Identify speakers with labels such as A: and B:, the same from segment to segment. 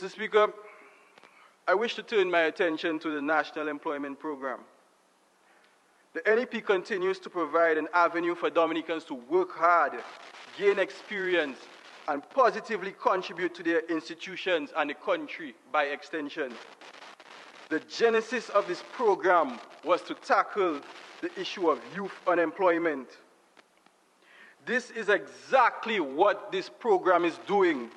A: Mr. Speaker, I wish to turn my attention to the National Employment Program. The NEP continues to provide an avenue for Dominicans to work hard, gain experience, and positively contribute to their institutions and the country by extension. The genesis of this program was to tackle the issue of youth unemployment. This is exactly what this program is doing.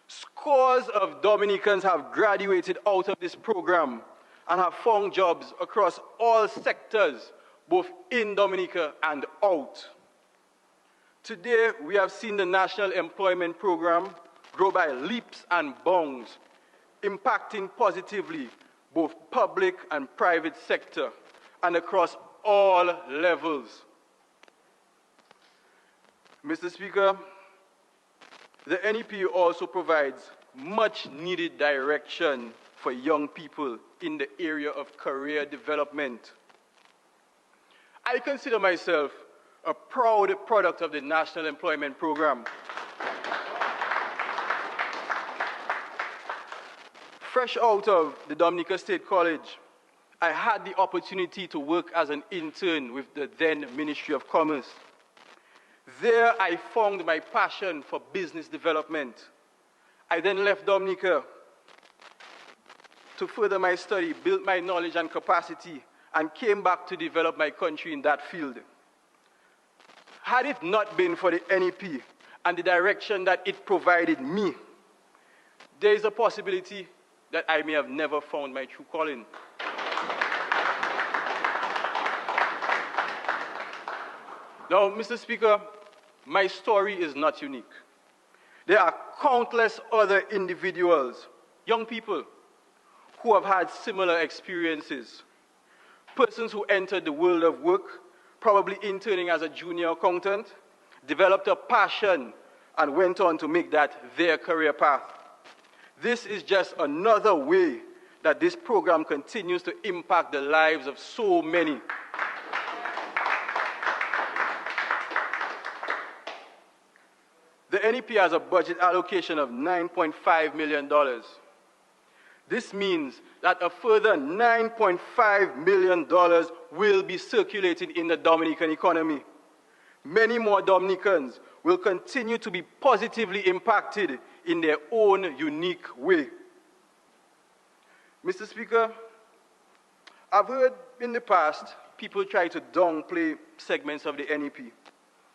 A: Scores of Dominicans have graduated out of this program and have found jobs across all sectors, both in Dominica and out. Today, we have seen the National Employment Program grow by leaps and bounds, impacting positively both public and private sector and across all levels. Mr. Speaker, the NEP also provides much needed direction for young people in the area of career development. I consider myself a proud product of the National Employment Program. Fresh out of the Dominica State College, I had the opportunity to work as an intern with the then Ministry of Commerce. There I found my passion for business development. I then left Dominica to further my study, build my knowledge and capacity, and came back to develop my country in that field. Had it not been for the NEP and the direction that it provided me, there is a possibility that I may have never found my true calling. Now, Mr. Speaker, my story is not unique. There are countless other individuals, young people, who have had similar experiences. Persons who entered the world of work, probably interning as a junior accountant, developed a passion and went on to make that their career path. This is just another way that this program continues to impact the lives of so many. The NEP has a budget allocation of $9.5 million. This means that a further $9.5 million will be circulated in the Dominican economy. Many more Dominicans will continue to be positively impacted in their own unique way. Mr. Speaker, I've heard in the past people try to downplay segments of the NEP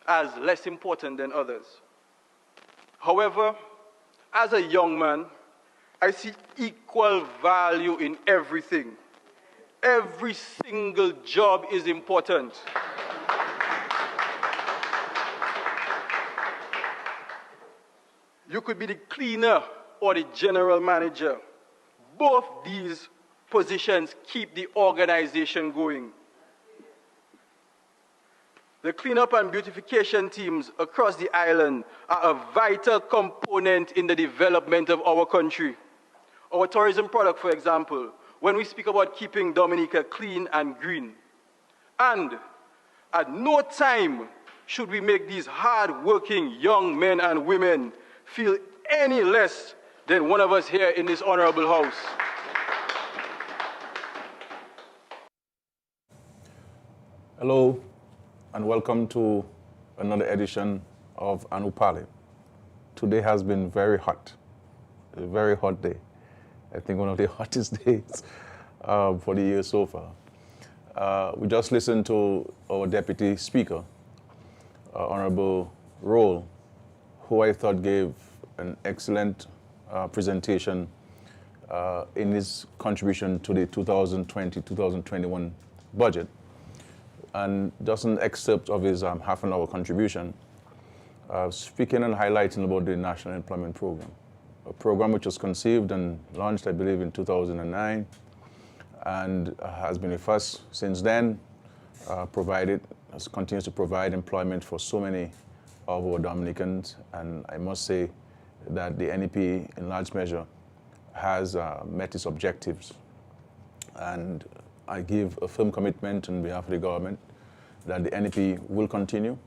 A: as less important than others. However, as a young man, I see equal value in everything. Every single job is important. You could be the cleaner or the general manager. Both these positions keep the organization going. The cleanup and beautification teams across the island are a vital component in the development of our country. Our tourism product, for example, when we speak about keeping Dominica clean and green. And at no time should we make these hard-working young men and women feel any less than one of us here in this honorable house.
B: Hello, and welcome to another edition of Anupale. Today has been very hot, a very hot day. I think one of the hottest days for the year so far. We just listened to our Deputy Speaker, Honorable Roll, who I thought gave an excellent presentation in his contribution to the 2020-2021 budget. And just an excerpt of his half-an-hour contribution, speaking and highlighting about the National Employment Program, a program which was conceived and launched, I believe, in 2009, and has been with us since then, continues to provide employment for so many of our Dominicans. And I must say that the NEP, in large measure, has met its objectives. And I give a firm commitment on behalf of the government that the NEP will continue.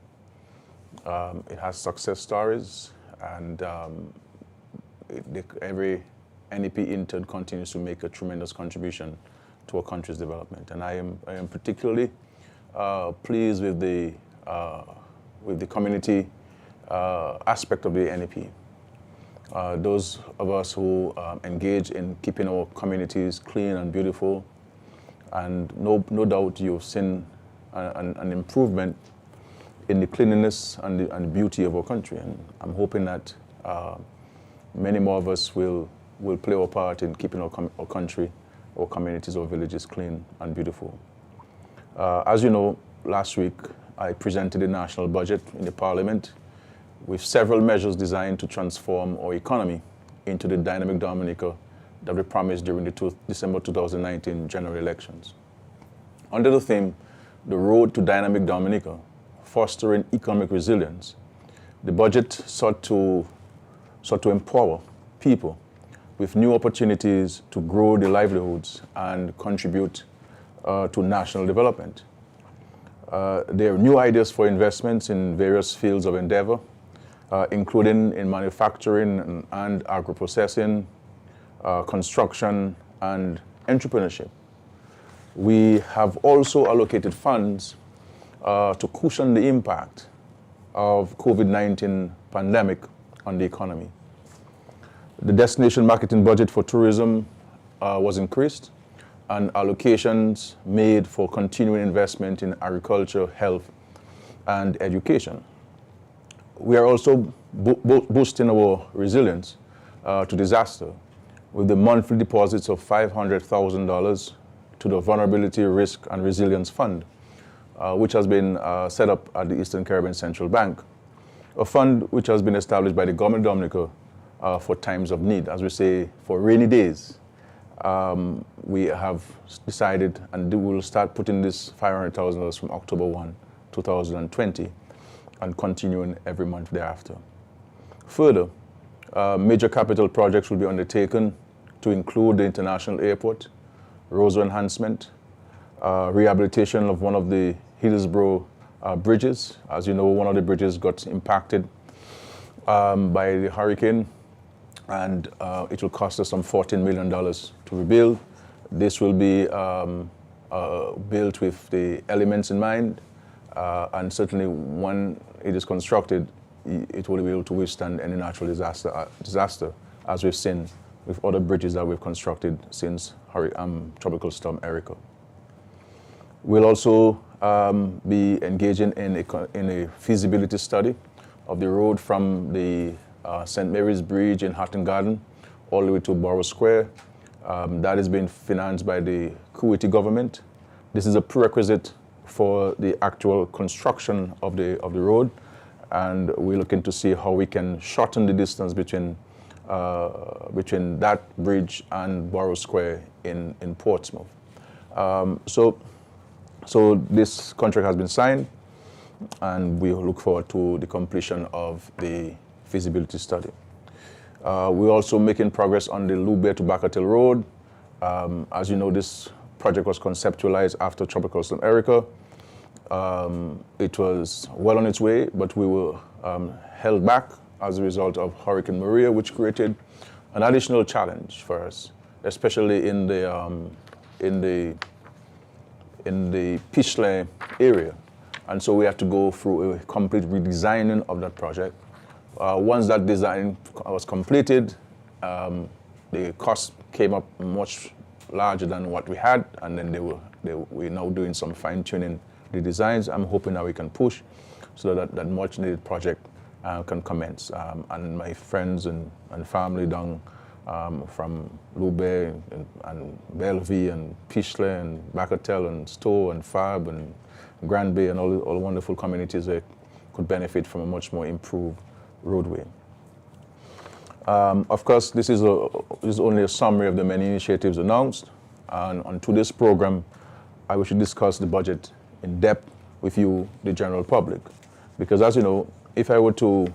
B: It has success stories, and every NEP intern continues to make a tremendous contribution to our country's development. And I am particularly pleased with the community aspect of the NEP. Those of us who engage in keeping our communities clean and beautiful, and no doubt you've seen an improvement in the cleanliness and the beauty of our country. And I'm hoping that many more of us will play our part in keeping our country, our communities, our villages clean and beautiful. As you know, last week I presented the national budget in the Parliament with several measures designed to transform our economy into the dynamic Dominica that we promised during the December 2019 general elections. Under the theme, The Road to Dynamic Dominica, Fostering Economic Resilience, the budget sought to empower people with new opportunities to grow their livelihoods and contribute to national development. There are new ideas for investments in various fields of endeavor, including in manufacturing and agro-processing, construction, and entrepreneurship. We have also allocated funds to cushion the impact of COVID-19 pandemic on the economy. The destination marketing budget for tourism was increased, and allocations made for continuing investment in agriculture, health, and education. We are also boosting our resilience to disaster with the monthly deposits of $500,000 to the Vulnerability, Risk, and Resilience Fund, which has been set up at the Eastern Caribbean Central Bank, a fund which has been established by the government of Dominica for times of need, as we say, for rainy days. We have decided, and we will start putting this $500,000 from October 1, 2020, and continuing every month thereafter. Further, major capital projects will be undertaken to include the international airport, road enhancement, rehabilitation of one of the Hillsborough bridges. As you know, one of the bridges got impacted by the hurricane, and it will cost us some $14 million to rebuild. This will be built with the elements in mind, and certainly when it is constructed, it will be able to withstand any natural disaster, as we've seen with other bridges that we've constructed since Tropical Storm Erica. We'll also be engaging in a feasibility study of the road from the St. Mary's Bridge in Hatton Garden all the way to Borough Square. That is being financed by the Kuwaiti government. This is a prerequisite for the actual construction of the road, and we're looking to see how we can shorten the distance between that bridge and Borough Square in Portsmouth. So this contract has been signed, and we look forward to the completion of the feasibility study. We're also making progress on the Lube to Bacatel Road. As you know, this project was conceptualized after Tropical Storm Erica. It was well on its way, but we were held back as a result of Hurricane Maria, which created an additional challenge for us, especially in the Pishley area. And so we had to go through a complete redesigning of that project. Once that design was completed, the cost came up much larger than what we had, and then we're now doing some fine-tuning the designs. I'm hoping that we can push so that much needed project can commence. And my friends and family down from Lube and Bellevue and Pishley and Bacatel and Stowe and Fab and Grand Bay and all the wonderful communities that could benefit from a much more improved roadway. Of course, this is only a summary of the many initiatives announced, and on today's program, I wish to discuss the budget in depth with you, the general public, because as you know, if I were to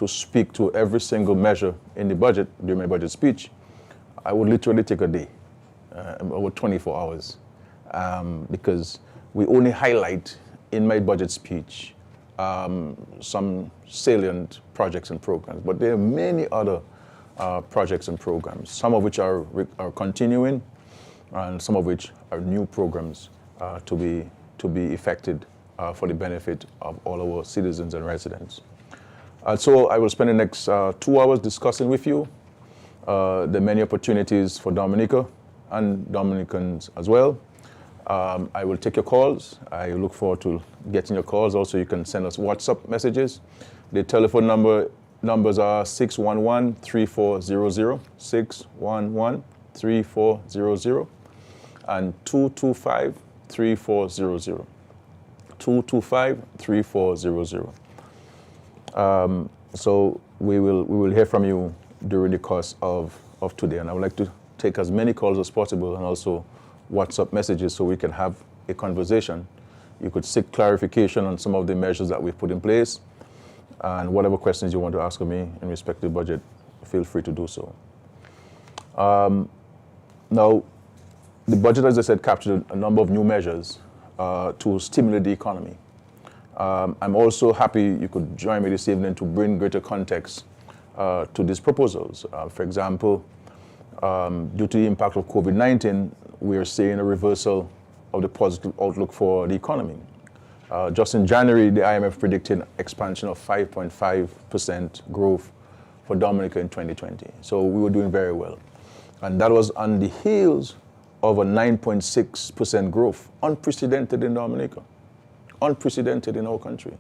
B: speak to every single measure in the budget during my budget speech, I would literally take a day, over 24 hours, because we only highlight in my budget speech some salient projects and programs, but there are many other projects and programs, some of which are continuing, and some of which are new programs to be effected for the benefit of all our citizens and residents. So I will spend the next 2 hours discussing with you the many opportunities for Dominica and Dominicans as well. I will take your calls. I look forward to getting your calls. Also, you can send us WhatsApp messages. The telephone numbers are 611-3400, 611-3400, and 225-3400, 225-3400. So we will hear from you during the course of today, and I would like to take as many calls as possible and also WhatsApp messages so we can have a conversation. You could seek clarification on some of the measures that we've put in place, and whatever questions you want to ask of me in respect to the budget, feel free to do so. Now, the budget, as I said, captured a number of new measures to stimulate the economy. I'm also happy you could join me this evening to bring greater context to these proposals. For example, due to the impact of COVID-19, we are seeing a reversal of the positive outlook for the economy. Just in January, the IMF predicted expansion of 5.5% growth for Dominica in 2020. So we were doing very well. And that was on the heels of a 9.6% growth, unprecedented in Dominica, unprecedented in our country.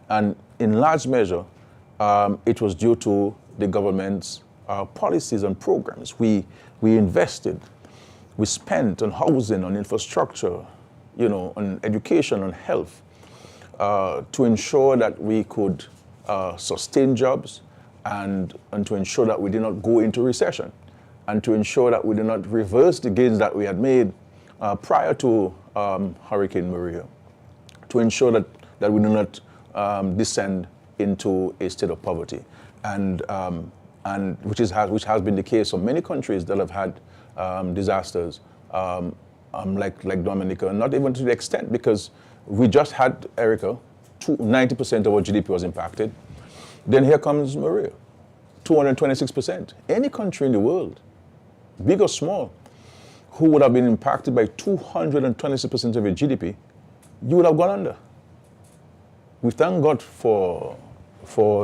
B: And in large measure, it was due to the government's policies and programs. We invested, we spent on housing, on infrastructure, on education, on health, to ensure that we could sustain jobs and to ensure that we did not go into recession, and to ensure that we did not reverse the gains that we had made prior to Hurricane Maria, to ensure that we do not descend into a state of poverty, and which has been the case for many countries that have had disasters like Dominica, not even to the extent, because we just had Erica, 90% of our GDP was impacted. Then here comes Maria, 226%. Any country in the world, big or small, who would have been impacted by 226% of your GDP, you would have gone under. We thank God for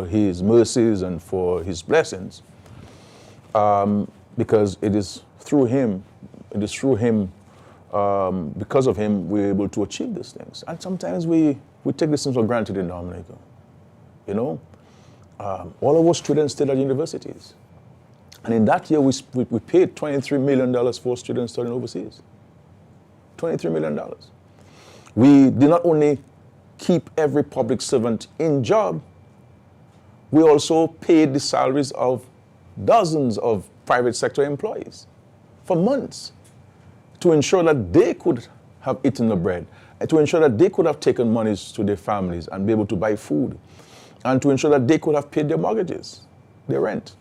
B: his mercies and for his blessings, because it is through him, because of him, we're able to achieve these things. And sometimes we take these things for granted in Dominica. All of our students stayed at universities. And in that year, we paid $23 million for students studying overseas. $23 million. We did not only keep every public servant in job, we also paid the salaries of dozens of private sector employees for months to ensure that they could have eaten the bread, and to ensure that they could have taken monies to their families and be able to buy food, and to ensure that they could have paid their mortgages, their rent.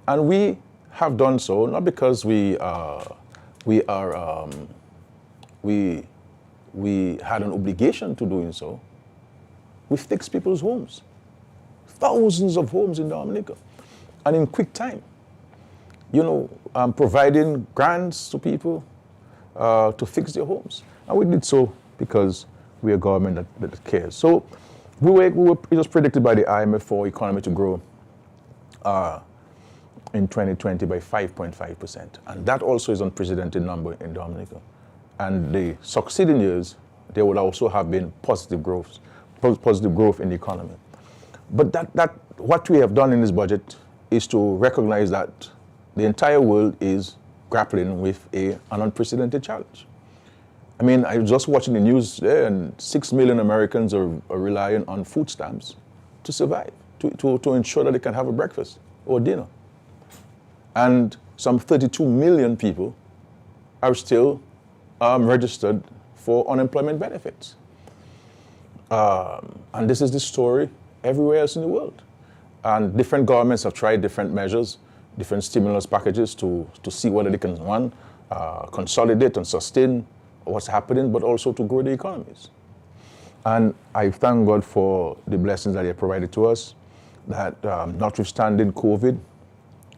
B: And we have done so not because we had an obligation to doing so. We fixed people's homes, thousands of homes in Dominica, and in quick time. Providing grants to people to fix their homes, and we did so because we are a government that cares. So it was predicted by the IMF for economy to grow in 2020 by 5.5%. And that also is an unprecedented number in Dominica. And the succeeding years, there would also have been positive growth in the economy. But that what we have done in this budget is to recognize that the entire world is grappling with an unprecedented challenge. I mean, I was just watching the news there, and 6 million Americans are relying on food stamps to survive, to ensure that they can have a breakfast or dinner. And some 32 million people are still registered for unemployment benefits. And this is the story everywhere else in the world. And different governments have tried different measures, different stimulus packages to see whether they can, one, consolidate and sustain what's happening, but also to grow the economies. And I thank God for the blessings that He provided to us, that notwithstanding COVID,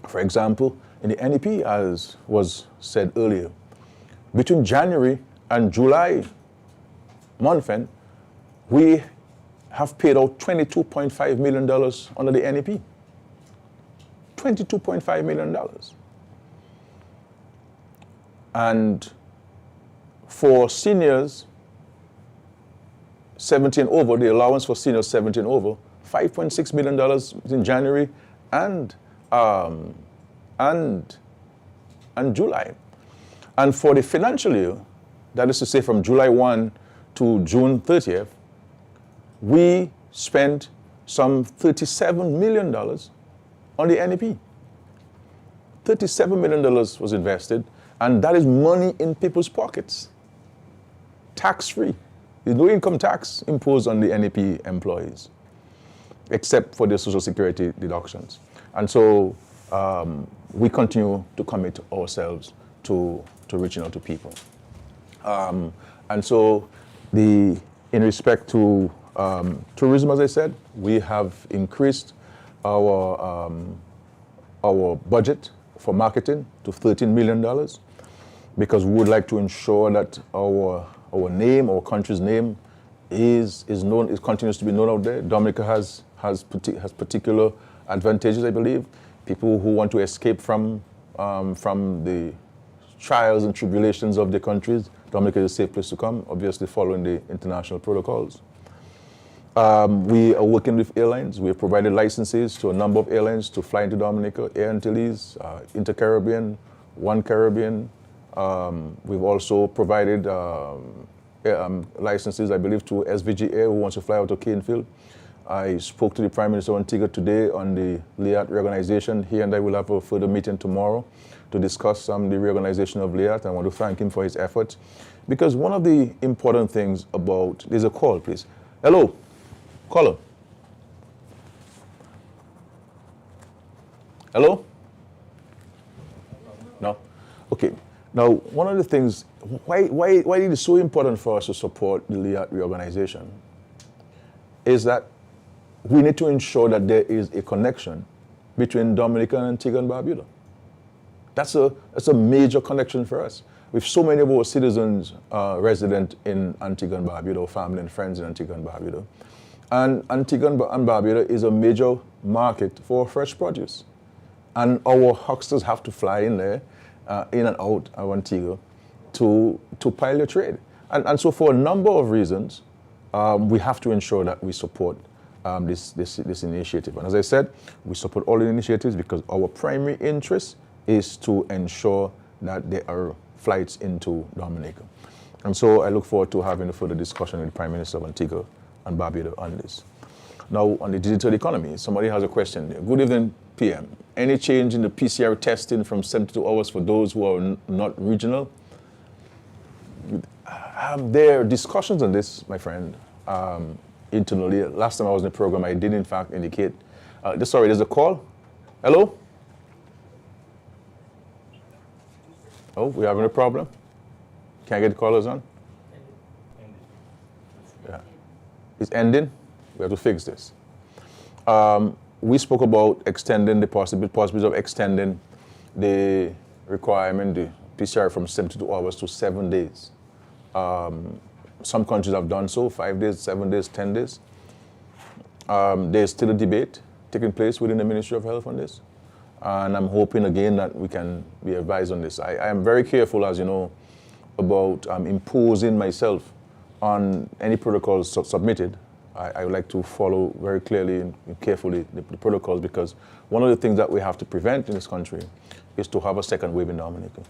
B: For example, in the NEP, as was said earlier, between January and July month end, we have paid out $22.5 million under the NEP. $22.5 million. And for seniors 17 over, the allowance for seniors 17 over, $5.6 million in January and July. And for the financial year, that is to say from July 1 to June 30th, we spent some $37 million on the NEP. $37 million was invested, and that is money in people's pockets, tax-free. There's no income tax imposed on the NEP employees, except for the Social Security deductions. And so we continue to commit ourselves to reaching out to people. And so in respect to tourism, as I said, we have increased our budget for marketing to $13 million because we would like to ensure that our name, our country's name, is known, it continues to be known out there. Dominica has particular advantages, I believe. People who want to escape from the trials and tribulations of the countries, Dominica is a safe place to come, obviously following the international protocols. We are working with airlines. We have provided licenses to a number of airlines to fly into Dominica, Air Antilles, Inter-Caribbean, One Caribbean. We've also provided licenses, I believe, to SVG Air, who wants to fly out of Canefield. I spoke to the Prime Minister of Antigua today on the LIAT reorganization. He and I will have a further meeting tomorrow to discuss the reorganization of LIAT. I want to thank him for his efforts. Because one of the important things about, there's a call, please. Hello, caller. Hello? No? Okay. Now, one of the things, why it is so important for us to support the LIAT reorganization is that we need to ensure that there is a connection between Dominica and Antigua and Barbuda. That's a major connection for us. With so many of our citizens resident in Antigua and Barbuda, family and friends in Antigua and Barbuda. And Antigua and Barbuda is a major market for fresh produce. And our hucksters have to fly in there, in and out of Antigua to pile their trade. And so for a number of reasons, we have to ensure that we support this initiative. And as I said, we support all the initiatives because our primary interest is to ensure that there are flights into Dominica. And so I look forward to having a further discussion with the Prime Minister of Antigua and Barbuda on this. Now, on the digital economy, somebody has a question there. Good evening, PM. Any change in the PCR testing from 72 hours for those who are not regional? There are discussions on this, my friend, internally. Last time I was in the program, I did in fact indicate. Sorry, there's a call. Hello? Oh, we're having a problem? Can I get the callers on? Yeah. It's ending? We have to fix this. We spoke about extending the possibility of extending the requirement, the PCR from 72 hours to 7 days. Some countries have done so, 5 days, 7 days, 10 days. There's still a debate taking place within the Ministry of Health on this. And I'm hoping again that we can be advised on this. I am very careful, as you know, about imposing myself on any protocols submitted. I would like to follow very clearly and carefully the protocols because one of the things that we have to prevent in this country is to have a second wave in Dominica.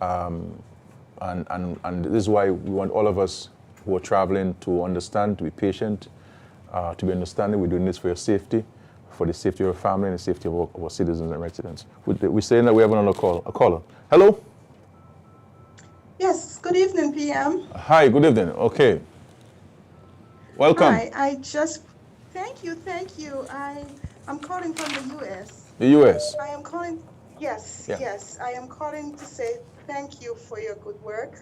B: And this is why we want all of us who are traveling to understand, to be patient, to be understanding. We're doing this for your safety, for the safety of your family and the safety of our citizens and residents. We're saying that we have another call. A caller. Hello?
C: Yes, good evening, PM.
B: Hi, good evening. Okay. Welcome.
C: Hi, thank you. I'm calling from the U.S.
B: The U.S.
C: I am calling, yes. I am calling to say thank you for your good work.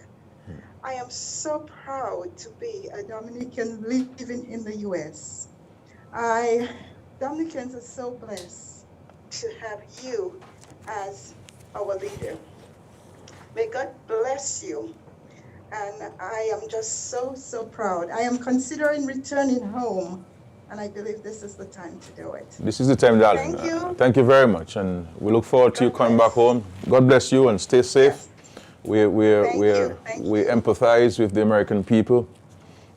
C: I am so proud to be a Dominican living in the U.S. Dominicans are so blessed to have you as our leader. May God bless you. And I am just so, so proud. I am considering returning home, and I believe this is the time to do it.
B: This is the time, darling.
C: Thank you.
B: Thank you very much, and we look forward to you coming back home. God bless you, and stay safe.
C: Yes.
B: We empathize with the American people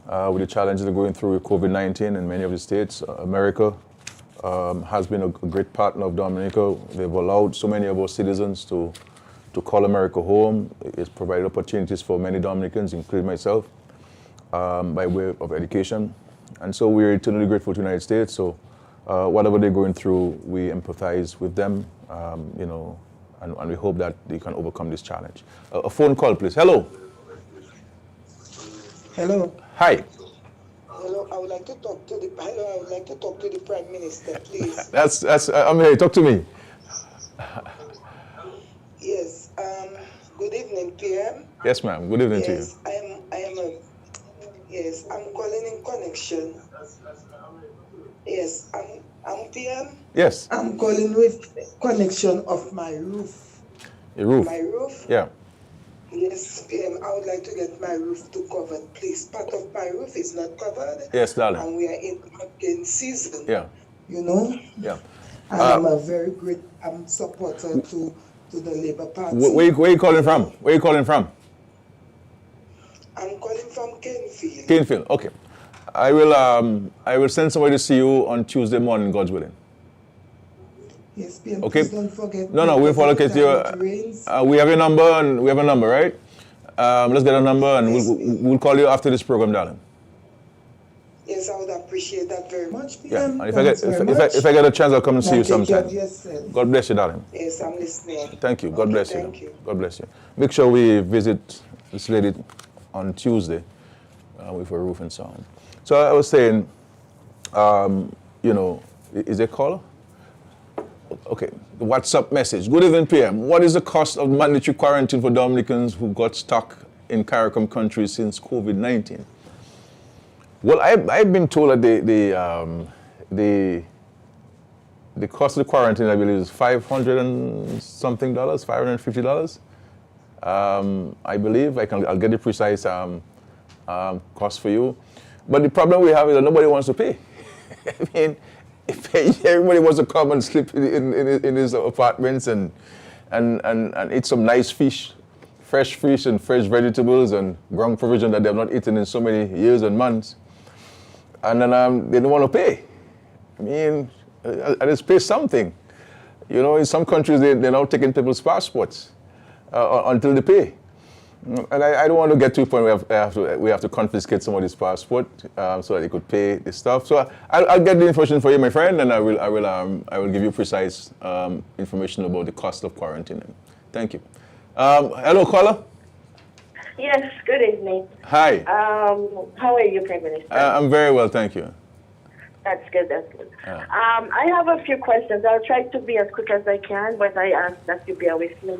B: with the challenges they're going through with COVID-19 in many of the states. America has been a great partner of Dominica. They've allowed so many of our citizens to call America home. It's provided opportunities for many Dominicans, including myself, by way of education. And so we're eternally grateful to the United States. So whatever they're going through, we empathize with them, and we hope that they can overcome this challenge. A phone call, please. Hello.
D: Hello.
B: Hi.
D: Hello. I would like to talk to the Prime Minister, please.
B: That's. I'm here. Talk to me.
D: Yes. Good evening, PM.
B: Yes, ma'am. Good evening to you.
D: Yes, I'm calling in connection. Yes, I'm PM.
B: Yes.
D: I'm calling with connection of my roof.
B: Your roof.
D: My roof?
B: Yeah.
D: Yes, PM. I would like to get my roof to covered, please. Part of my roof is not covered.
B: Yes, darling.
D: And we are in hurricane season.
B: Yeah.
D: You know?
B: Yeah.
D: And I'm a very great supporter to the Labour Party.
B: Where are you calling from? Where are you calling from?
D: I'm calling from Kenfield.
B: Kenfield. Okay. I will send somebody to see you on Tuesday morning, God's willing.
D: Yes, PM.
B: Okay.
D: Please don't forget.
B: No, we'll follow it. We have a number, and we have a number, right? Let's get a number, and
D: yes,
B: we'll call you after this program, darling.
D: Yes, I would appreciate that very much, PM.
B: Yeah. And if I get a chance, I'll come and see you sometime. God bless you, darling.
D: Yes, I'm listening.
B: Thank you. God bless you.
D: Thank you.
B: God bless you. Make sure we visit this lady on Tuesday with a roof and so on. So I was saying, is there a caller? Okay, the WhatsApp message. Good evening, PM. What is the cost of mandatory quarantine for Dominicans who got stuck in CARICOM countries since COVID-19? Well, I've been told that the cost of the quarantine, I believe, is $500 and something, $550. I believe I'll get the precise cost for you. But the problem we have is that nobody wants to pay. I mean, if everybody wants to come and sleep in his apartments and eat some nice fish, fresh fish and fresh vegetables and ground provision that they have not eaten in so many years and months, and then they don't want to pay. I mean, at least pay something. You know, in some countries they're now taking people's passports until they pay. And I don't want to get to a point where we have to confiscate somebody's passport so that they could pay the stuff. So I'll get the information for you, my friend, and I will give you precise information about the cost of quarantining. Thank you. Hello, caller.
E: Yes. Good evening.
B: Hi.
E: How are you, Prime Minister?
B: I'm very well, thank you.
E: That's good. I have a few questions. I'll try to be as quick as I can, but I ask that you bear with me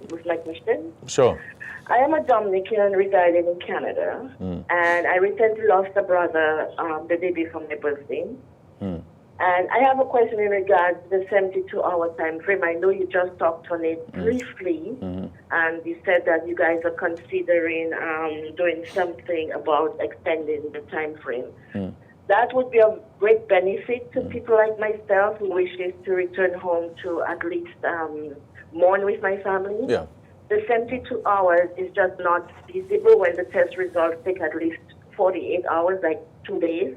E: with my questions.
B: Sure.
E: I am a Dominican residing in Canada, and I recently lost a brother the day before my birthday. And I have a question in regards to the 72-hour time frame. I know you just talked on it briefly, and you said that you guys are considering doing something about extending the time frame. That would be of great benefit to people like myself who wishes to return home to at least mourn with my family.
B: Yeah.
E: The 72 hours is just not feasible when the test results take at least 48 hours, like 2 days.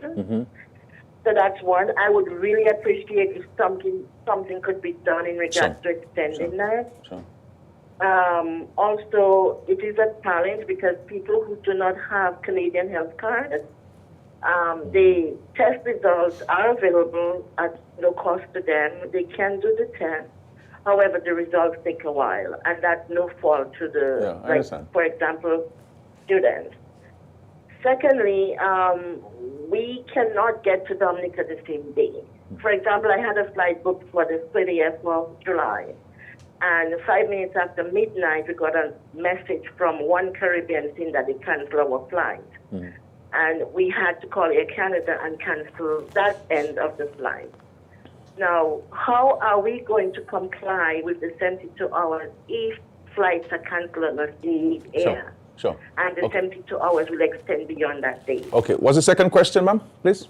E: So that's one. I would really appreciate if something could be done in regards to extending that.
B: Sure.
E: Also, it is a challenge because people who do not have Canadian health cards, the test results are available at no cost to them. They can do the test. However, the results take a while, and that's no fault to the, for example, students. Secondly, we cannot get to Dominica the same day. For example, I had a flight booked for the 30th of July, and 5 minutes after midnight, we got a message from one Caribbean saying that they canceled our flight. And we had to call Air Canada and cancel that end of the flight. Now, how are we going to comply with the 72 hours if flights are cancelled in the air?
B: Sure.
E: And the 72 hours will extend beyond that day.
B: Okay. What's the second question, ma'am, please?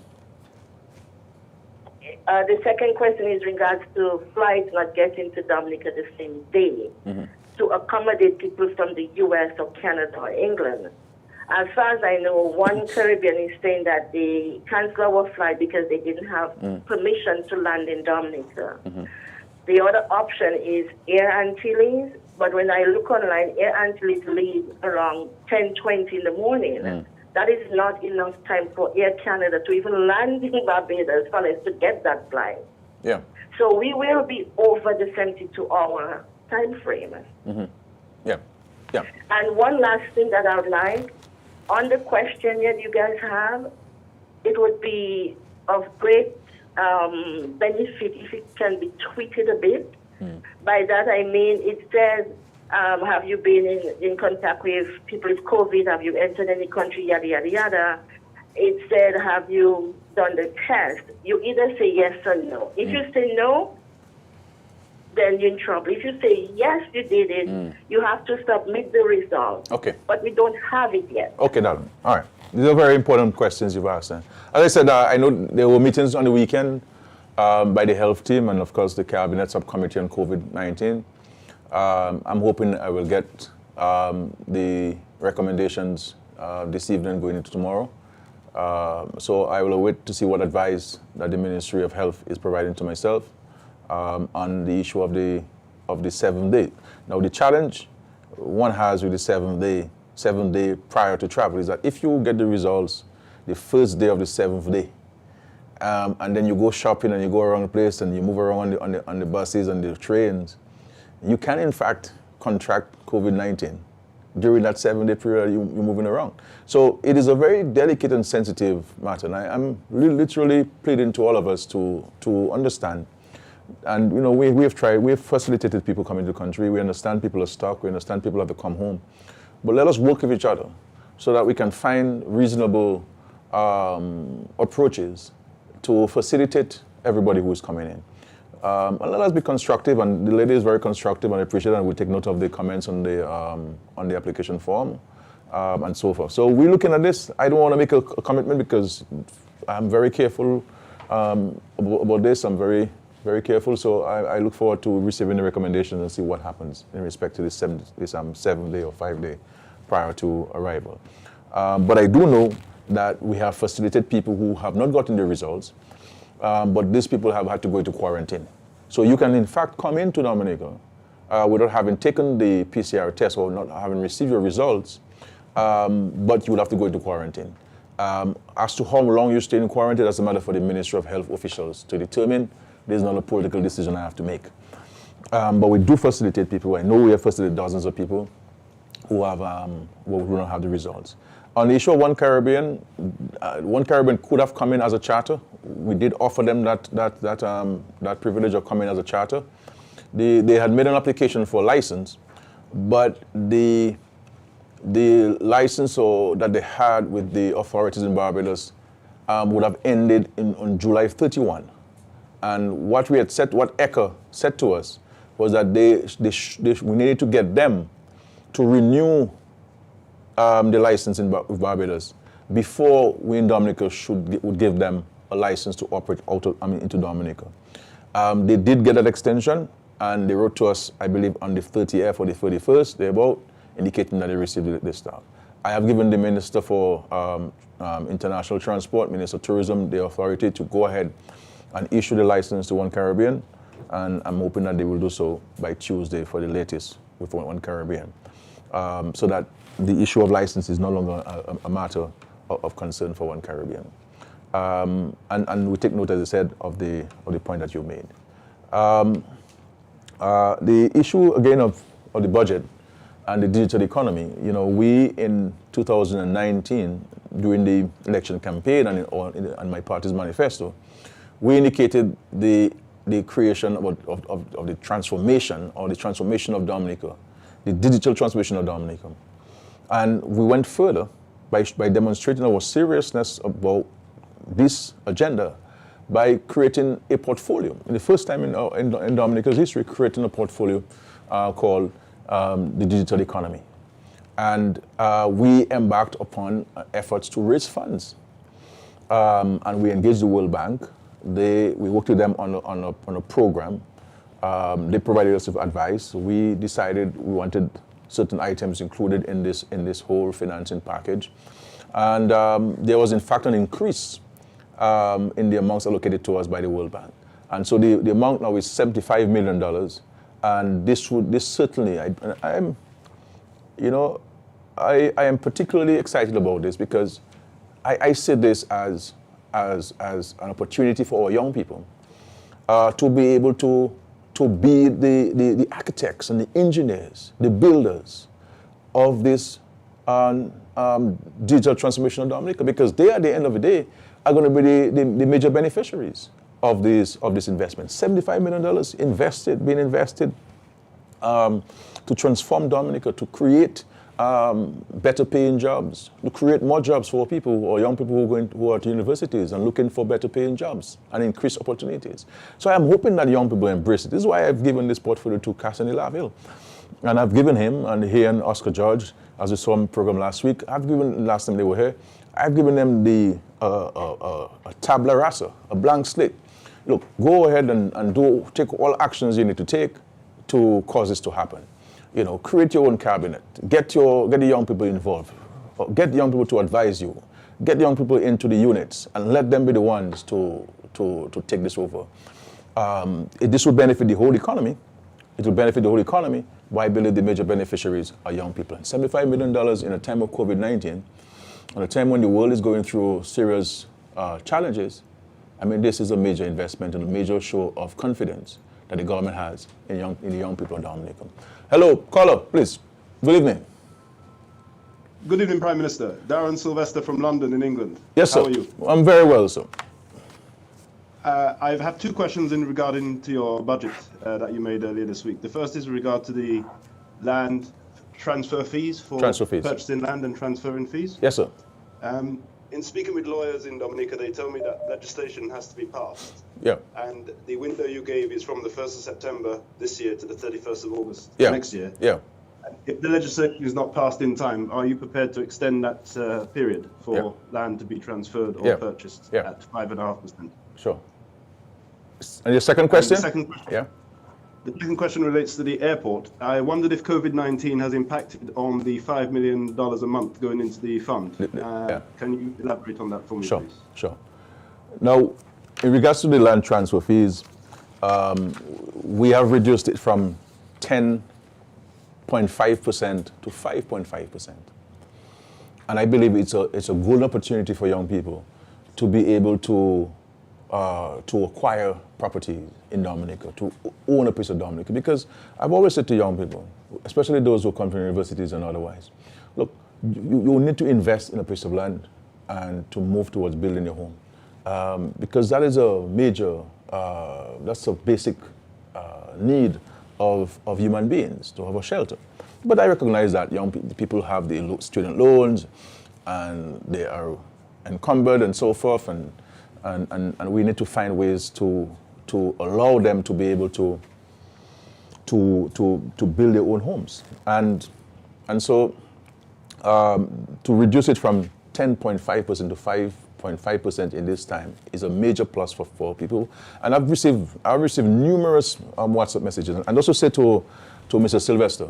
E: The second question is regards to flights not getting to Dominica the same day to accommodate people from the U.S. or Canada or England. As far as I know, one Caribbean is saying that they cancel our flight because they didn't have permission to land in Dominica. The other option is Air Antilles, but when I look online, Air Antilles leave around 10:20 in the morning. That is not enough time for Air Canada to even land in Barbados for us to get that flight.
B: Yeah.
E: So we will be over the 72-hour time frame.
B: Yeah.
E: And one last thing that I would like, on the questionnaire you guys have, it would be of great benefit if it can be tweaked a bit. By that I mean it says, have you been in contact with people with COVID? Have you entered any country? Yada, yada, yada. It said, have you done the test? You either say yes or no. If you say no, then you're in trouble. If you say yes, you did it, you have to submit the result.
B: Okay.
E: But we don't have it yet.
B: Okay, darling. All right. These are very important questions you've asked. As I said, I know there were meetings on the weekend by the health team and, of course, the Cabinet Subcommittee on COVID-19. I'm hoping I will get the recommendations this evening going into tomorrow. So I will wait to see what advice that the Ministry of Health is providing to myself on the issue of the 7th day. Now, the challenge one has with the 7th day prior to travel is that if you get the results the first day of the 7th day, and then you go shopping and you go around the place and you move around on the buses and the trains, you can in fact contract COVID-19 during that 7-day period you're moving around. So it is a very delicate and sensitive matter, and I'm literally pleading to all of us to understand. And you know, we've facilitated people coming to the country. We understand people are stuck. We understand people have to come home. But let us work with each other so that we can find reasonable approaches to facilitate everybody who is coming in. And let us be constructive, and the lady is very constructive, and I appreciate it, and we'll take note of the comments on the application form and so forth. So we're looking at this. I don't want to make a commitment because I'm very careful about this. I'm very, very careful. So I look forward to receiving the recommendations and see what happens in respect to this 7-day or 5-day prior to arrival. But I do know that we have facilitated people who have not gotten the results, but these people have had to go into quarantine. So you can in fact come into Dominica without having taken the PCR test or not having received your results, but you will have to go into quarantine. As to how long you stay in quarantine, that's a matter for the Ministry of Health officials to determine. There's not a political decision I have to make. But we do facilitate people. I know we have facilitated dozens of people who have who do not have the results. On the issue of One Caribbean could have come in as a charter. We did offer them that privilege of coming as a charter. They had made an application for a license, but the license that they had with the authorities in Barbados would have ended on July 31. And what ECHA said to us was that we needed to get them to renew the license with Barbados before we in Dominica would give them a license to operate into Dominica. They did get that extension, and they wrote to us, I believe, on the 30th or the 31st, thereabout, indicating that they received the staff. I have given the Minister for International Transport, Minister of Tourism, the authority to go ahead and issue the license to One Caribbean, and I'm hoping that they will do so by Tuesday for the latest with One Caribbean, so that the issue of license is no longer a matter of concern for One Caribbean. And we take note, as I said, of the point that you made. The issue again of the budget and the digital economy. You know, we in 2019 during the election campaign and my party's manifesto, we indicated the creation of the transformation of Dominica, the digital transformation of Dominica. And we went further by demonstrating our seriousness about this agenda by creating a portfolio. The first time in Dominica's history, creating a portfolio called the digital economy. And we embarked upon efforts to raise funds. And we engaged the World Bank. We worked with them on a program. They provided us with advice. We decided we wanted certain items included in this whole financing package. And there was in fact an increase in the amounts allocated to us by the World Bank. And so the amount now is $75 million. And this certainly, I am particularly excited about this because I see this as an opportunity for our young people to be able to be the architects and the engineers, the builders of this digital transformation of Dominica, because they, at the end of the day, are going to be the major beneficiaries of this investment. $75 million being invested to transform Dominica, to create better paying jobs, to create more jobs for people or young people who are to universities and looking for better paying jobs and increased opportunities. So I'm hoping that young people embrace it. This is why I've given this portfolio to Cassidy Laville. And I've given him, and he and Oscar George, as we saw in the program last week, last time they were here, I've given them a tabula rasa, a blank slate. Look, go ahead and take all actions you need to take to cause this to happen. Create your own cabinet, get the young people involved, get young people to advise you, get young people into the units and let them be the ones to take this over. This will benefit the whole economy. It will benefit the whole economy, but I believe the major beneficiaries are young people. And $75 million in a time of COVID-19, at a time when the world is going through serious challenges, I mean, this is a major investment and a major show of confidence that the government has in the young people of Dominica. Hello, caller, please. Good evening.
F: Good evening, Prime Minister. Darren Sylvester from London in England.
B: Yes, sir.
F: How are you?
B: I'm very well, sir.
F: I have two questions in regarding to your budget that you made earlier this week. The first is in regard to the land transfer fees for purchasing land and transferring fees.
B: Yes, sir.
F: In speaking with lawyers in Dominica, they tell me that legislation has to be passed.
B: Yeah.
F: And the window you gave is from the 1st of September this year to the 31st of August next year.
B: Yeah.
F: And if the legislation is not passed in time, are you prepared to extend that period for land to be transferred or purchased at 5.5%?
B: Sure. And your second question?
F: The second question relates to the airport. I wondered if COVID-19 has impacted on the $5 million a month going into the fund. Can you elaborate on that for me, please?
B: Sure. Now, in regards to the land transfer fees, we have reduced it from 10.5% to 5.5%. And I believe it's a good opportunity for young people to be able to acquire property in Dominica, to own a piece of Dominica. Because I've always said to young people, especially those who come from universities and otherwise, look, you need to invest in a piece of land and to move towards building your home. Because that is a major, that's a basic need of human beings, to have a shelter. But I recognize that young people have the student loans and they are encumbered and so forth, and we need to find ways to allow them to be able to build their own homes. And so to reduce it from 10.5% to 5.5% in this time is a major plus for people. And I've received numerous WhatsApp messages, and also said to Mr. Sylvester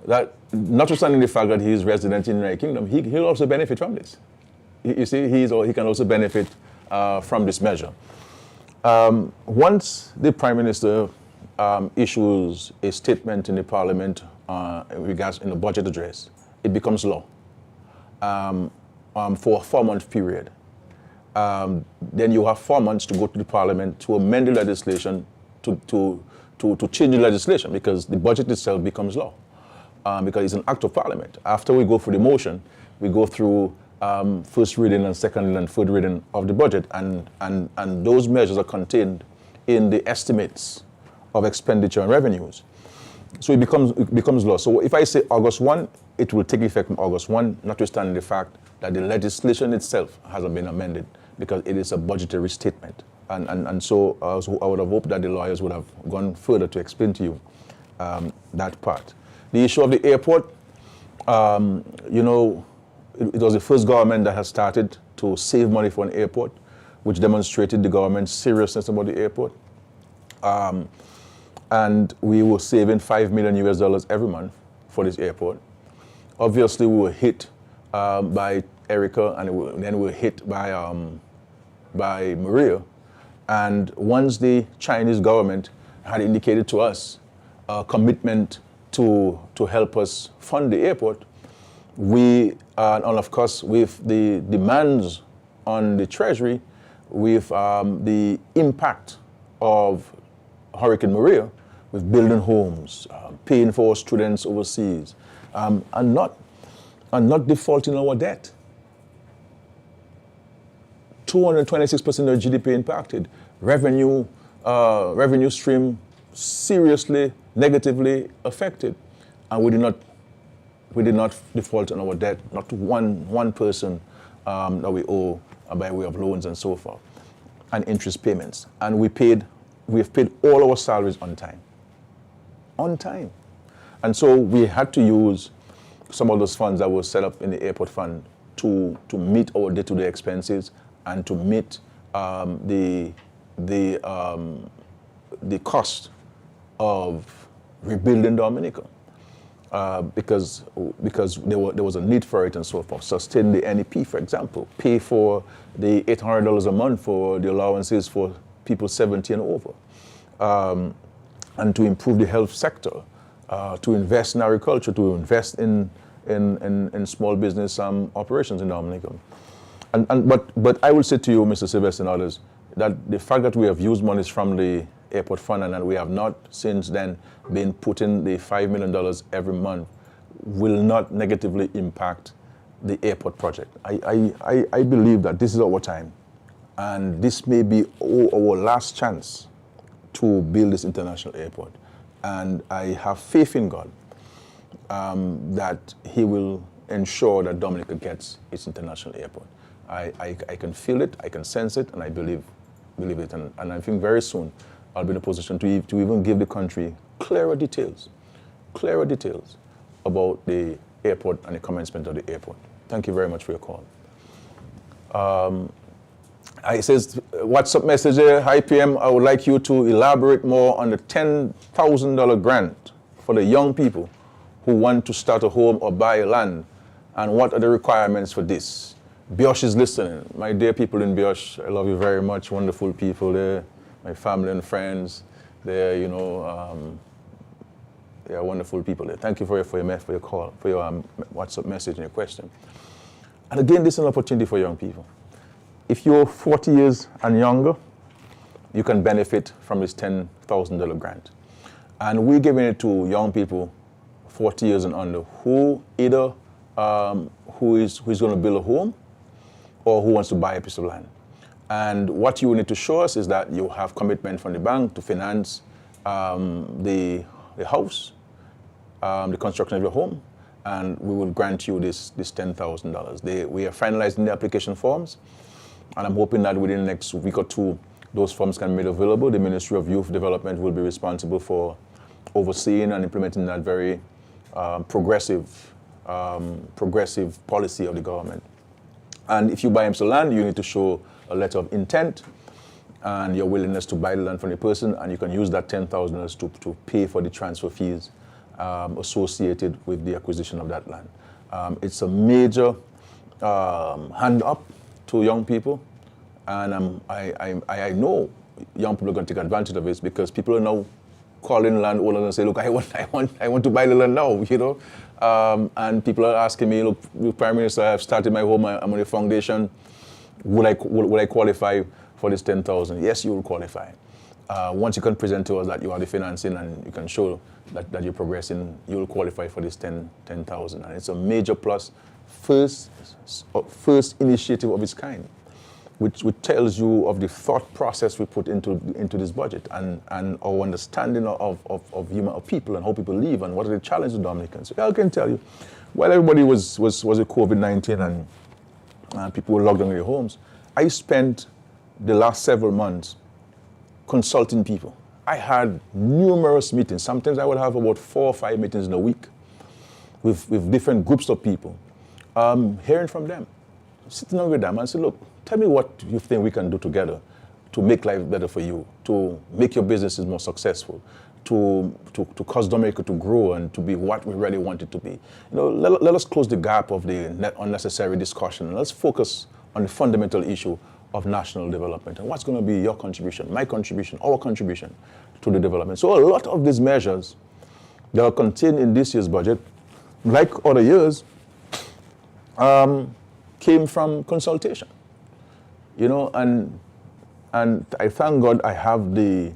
B: that notwithstanding the fact that he is resident in the United Kingdom, he'll also benefit from this. You see, he can also benefit from this measure. Once the Prime Minister issues a statement in the Parliament in the budget address, it becomes law for a 4-month period. Then you have 4 months to go to the Parliament to amend the legislation, to change the legislation, because the budget itself becomes law, because it's an act of Parliament. After we go through the motion, we go through first reading and second and third reading of the budget, and those measures are contained in the estimates of expenditure and revenues. So it becomes law. So if I say August 1, it will take effect from August 1, notwithstanding the fact that the legislation itself hasn't been amended, because it is a budgetary statement. And so I would have hoped that the lawyers would have gone further to explain to you that part. The issue of the airport, you know, it was the first government that has started to save money for an airport, which demonstrated the government's seriousness about the airport. And we were saving $5 million US every month for this airport. Obviously, we were hit by Erica, and then we were hit by Maria. And once the Chinese government had indicated to us a commitment to help us fund the airport, we, and of course, with the demands on the Treasury, with the impact of Hurricane Maria, with building homes, paying for students overseas, and not defaulting our debt. 226% of GDP impacted. Revenue stream seriously negatively affected, and we did not default on our debt. Not one person that we owe by way of loans and so forth, and interest payments. And we have paid all our salaries on time. On time. And so we had to use some of those funds that were set up in the airport fund to meet our day-to-day expenses and to meet the cost of rebuilding Dominica, because there was a need for it and so forth. Sustain the NEP, for example, pay for the $800 a month for the allowances for people 70 and over, and to improve the health sector, to invest in agriculture, to invest in small business operations in Dominica. But I will say to you, Mr. Sylvester and others, that the fact that we have used monies from the airport fund and that we have not since then been putting the $5 million every month will not negatively impact the airport project. I believe that this is our time, and this may be our last chance to build this international airport. And I have faith in God that He will ensure that Dominica gets its international airport. I can feel it, I can sense it, and I believe it. And I think very soon I'll be in a position to even give the country clearer details about the airport and the commencement of the airport. Thank you very much for your call. It says, WhatsApp message here, hi PM, I would like you to elaborate more on the $10,000 grant for the young people who want to start a home or buy land, and what are the requirements for this? Biosh is listening. My dear people in Biosh, I love you very much. Wonderful people there, my family and friends. They're, they are wonderful people there. Thank you for your call, for your WhatsApp message and your question. And again, this is an opportunity for young people. If you're 40 years and younger, you can benefit from this $10,000 grant. And we're giving it to young people 40 years and under who either who's going to build a home or who wants to buy a piece of land. And what you need to show us is that you have commitment from the bank to finance the house, the construction of your home, and we will grant you this $10,000. We are finalizing the application forms, and I'm hoping that within the next week or two, those forms can be made available. The Ministry of Youth Development will be responsible for overseeing and implementing that very progressive policy of the government. And if you buy some land, you need to show a letter of intent and your willingness to buy the land from the person, and you can use that $10,000 to pay for the transfer fees associated with the acquisition of that land. It's a major hand up to young people, and I know young people are going to take advantage of it, because people are now calling landowners and say, look, I want to buy the land now, and people are asking me, look, Prime Minister, I've started my home, I'm on a foundation, would I qualify for this $10,000? Yes, you will qualify. Once you can present to us that you have the financing and you can show that you're progressing, you will qualify for this $10,000. And it's a major plus, first initiative of its kind, which tells you of the thought process we put into this budget, and our understanding of people and how people live and what are the challenges of Dominicans. So I can tell you, while everybody was with COVID-19 and people were locked down in their homes, I spent the last several months consulting people. I had numerous meetings. Sometimes I would have about 4 or 5 meetings in a week with different groups of people, hearing from them, sitting down with them and say, look, tell me what you think we can do together to make life better for you, to make your businesses more successful, to cause Dominica to grow and to be what we really want it to be. Let us close the gap of the unnecessary discussion. Let's focus on the fundamental issue of national development and what's going to be your contribution, my contribution, our contribution to the development. So a lot of these measures that are contained in this year's budget, like other years, came from consultation. And I thank God I have this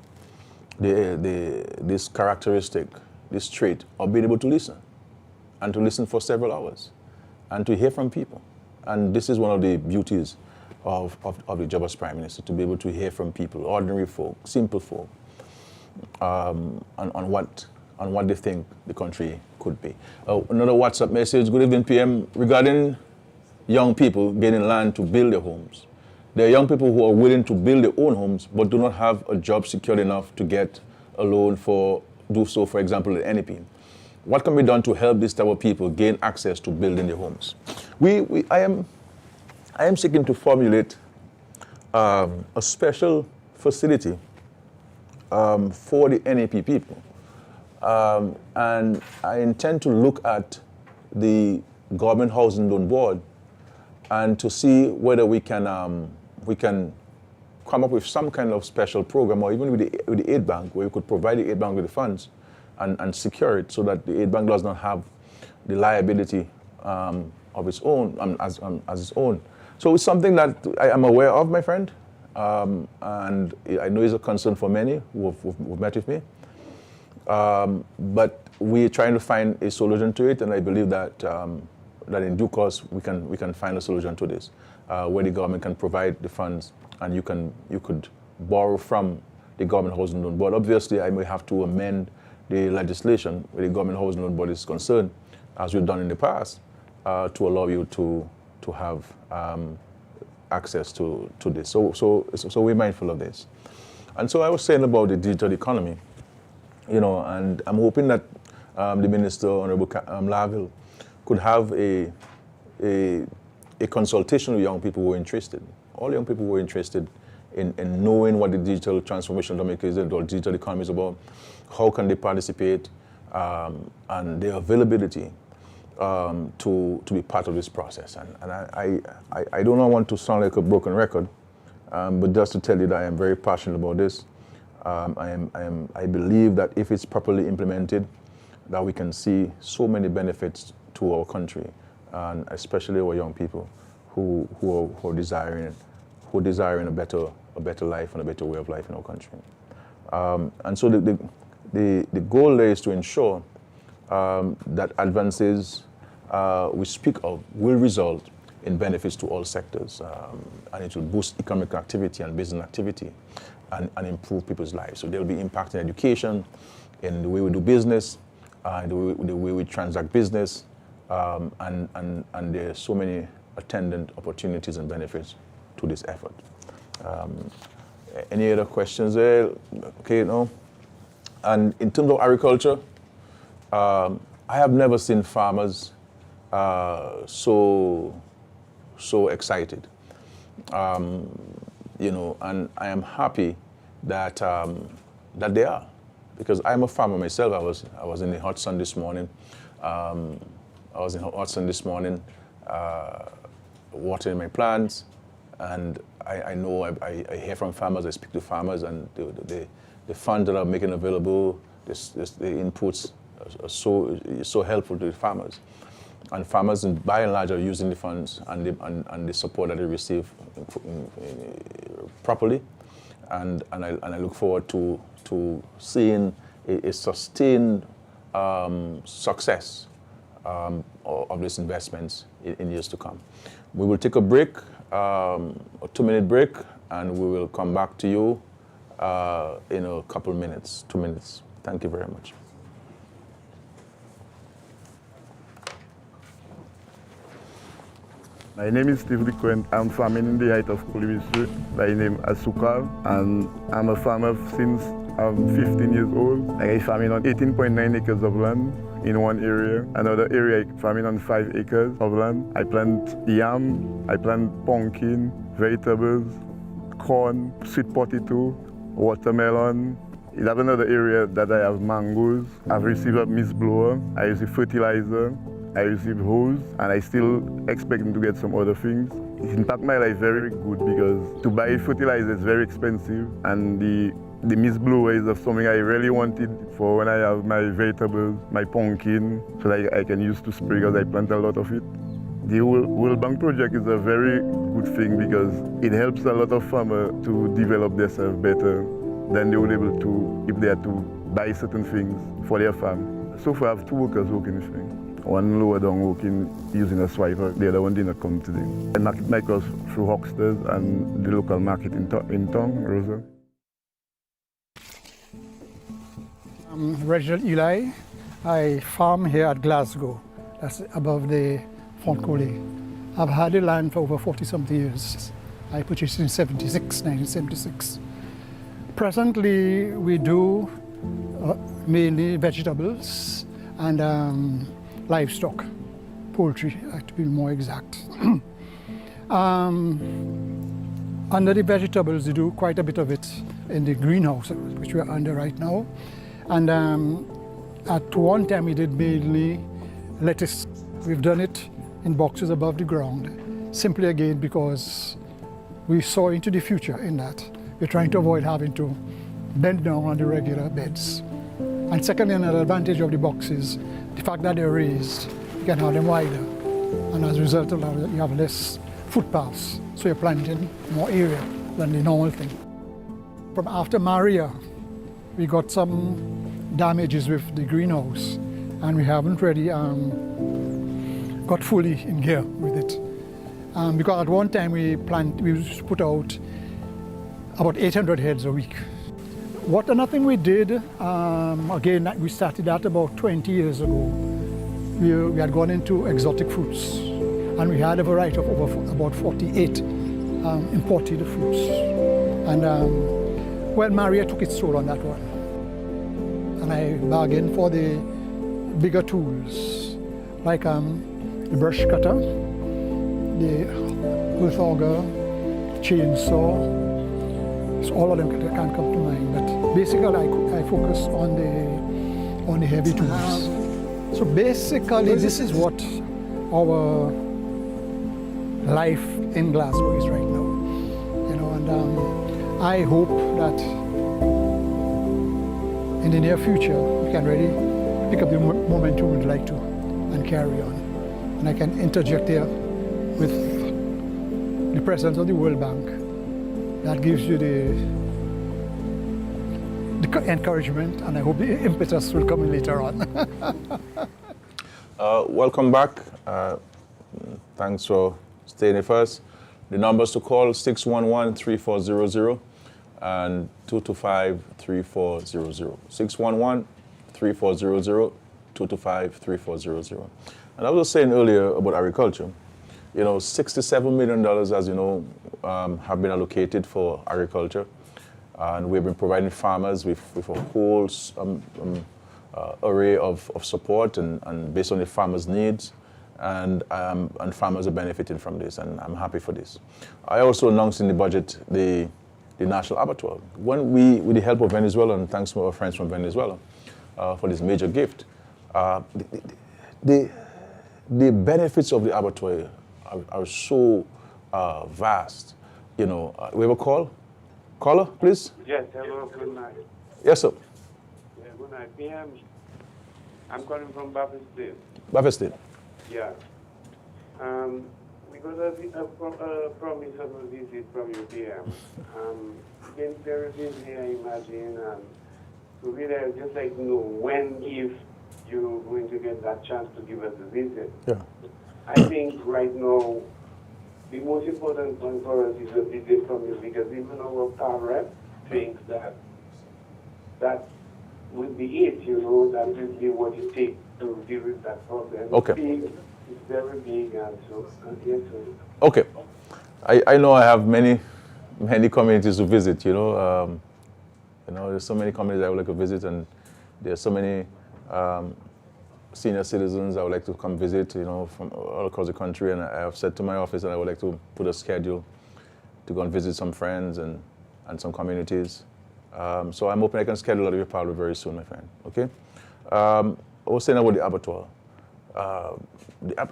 B: characteristic, this trait of being able to listen, and to listen for several hours, and to hear from people. And this is one of the beauties of the job as Prime Minister, to be able to hear from people, ordinary folk, simple folk, on what they think the country could be. Another WhatsApp message, good evening PM, regarding young people getting land to build their homes. There are young people who are willing to build their own homes but do not have a job secured enough to get a loan do so, for example, at NEP. What can be done to help these type of people gain access to building their homes? I am seeking to formulate a special facility for the NEP people. And I intend to look at the Government Housing Loan Board and to see whether we can come up with some kind of special program, or even with the aid bank, where we could provide the aid bank with the funds and secure it so that the aid bank does not have the liability of its own, as its own. So it's something that I am aware of, my friend, and I know it's a concern for many who've met with me. But we're trying to find a solution to it, and I believe that that in due course we can find a solution to this, where the government can provide the funds and you could borrow from the Government Housing Loan Board. Obviously, I may have to amend the legislation where the Government Housing Loan Board is concerned, as we've done in the past, to allow you to have access to this. So we're mindful of this. And so I was saying about the digital economy, and I'm hoping that the Minister, Honorable Laville, could have a consultation with young people who are interested. All young people who are interested in knowing what the digital transformation Dominica is or digital economy is about, how can they participate, and their availability to be part of this process. And I do not want to sound like a broken record, but just to tell you that I am very passionate about this. I believe that if it's properly implemented, that we can see so many benefits to our country, and especially our young people who are desiring a better life and a better way of life in our country. And so the goal there is to ensure that advances we speak of will result in benefits to all sectors, and it will boost economic activity and business activity and improve people's lives. So there will be impact in education, in the way we do business, the way we transact business, and there are so many attendant opportunities and benefits to this effort. Any other questions there? Okay, no? And in terms of agriculture, I have never seen farmers so excited. And I am happy that that they are, because I'm a farmer myself. I was in the hot sun this morning. Watering my plants, and I know I hear from farmers. I speak to farmers, and the funds that are making available, the inputs are so helpful to the farmers. And farmers, by and large, are using the funds and the support that they receive properly. And I look forward to seeing a sustained success of these investments in years to come. We will take a break, a 2-minute break, and we will come back to you in a couple minutes, 2 minutes. Thank you very much.
G: My name is Steve Liquent. I'm farming in the height of Kolibisu by name Asukal, and I'm a farmer since I'm 15 years old. I farming on 18.9 acres of land in one area. Another area I farming on 5 acres of land. I plant yam, I plant pumpkin, vegetables, corn, sweet potato, watermelon. I have another area that I have mangoes. I've received a mist blower. I receive fertilizer. I received hose, and I still expecting to get some other things. It impacted my life very good because to buy fertilizer is very expensive, and the mist blower is something I really wanted for when I have my vegetables, my pumpkin, so that I can use to spray because I plant a lot of it. The World Bank project is a very good thing because it helps a lot of farmers to develop themselves better than they would be able to if they had to buy certain things for their farm. So far I have 2 workers working with me. One lower down working using a swiper, the other one did not come today. I market my crops through Hucksters and the local market in town, Rosa.
H: I'm Reginald Eli. I farm here at Glasgow, that's above the Font Collet. I've had the land for over 40-something years. I purchased it in 1976. Presently, we do mainly vegetables and livestock, poultry, to be more exact. Under the vegetables, we do quite a bit of it in the greenhouse, which we are under right now. And at one time, we did mainly lettuce. We've done it in boxes above the ground, simply again because we saw into the future in that. We're trying to avoid having to bend down on the regular beds. And secondly, another advantage of the boxes, the fact that they're raised, you can have them wider. And as a result of that, you have less footpaths. So you're planting more area than the normal thing. From after Maria, we got some damages with the greenhouse, and we haven't really got fully in gear with it. Because at one time we used to put out about 800 heads a week. Another thing we did, again, we started that about 20 years ago. We had gone into exotic fruits, and we had a variety of about 48 imported fruits. And well, Maria took its toll on that one. And I bargained for the bigger tools, like the brush cutter, the earth auger, chainsaw. So all of them can't come to mind, but basically I focus on the heavy tools. So basically this is what our life in Glasgow is right now, and I hope that in the near future we can really pick up the momentum we'd like to and carry on. And I can interject here with the presence of the World Bank. That gives you the encouragement, and I hope the impetus will come in later on.
B: Welcome back. Thanks for staying with us. The numbers to call 611-3400 and 225-3400. 611-3400, 225-3400. And I was saying earlier about agriculture. $67 million, as you know, have been allocated for agriculture. And we've been providing farmers with a whole array of support and based on the farmers' needs. And farmers are benefiting from this, and I'm happy for this. I also announced in the budget the National Abattoir. When with the help of Venezuela, and thanks to our friends from Venezuela for this major gift, the benefits of the abattoir are so vast. We have a call? Caller, please?
I: Yes, hello, good night.
B: Yes, sir.
I: Yeah, good night. PM, I'm calling from Buffett State.
B: Buffett State.
I: Yeah. We got a promise of a visit from you, PM. Been very busy, I imagine, and so really I'd just like to know when, if you're going to get that chance to give us a visit.
B: Yeah.
I: I think right now, the most important one for us is a visit from you, because even our car rep thinks that would be it, that would be what it takes to deal with that problem.
B: Okay.
I: very big, and so yes, sir.
B: Okay. I know I have many communities to visit, there's so many communities I would like to visit, and there's so many senior citizens I would like to come visit, from all across the country, and I have said to my office that I would like to put a schedule to go and visit some friends and some communities. So I'm hoping I can schedule that with Pablo very soon, my friend, okay? I was saying about the abattoir.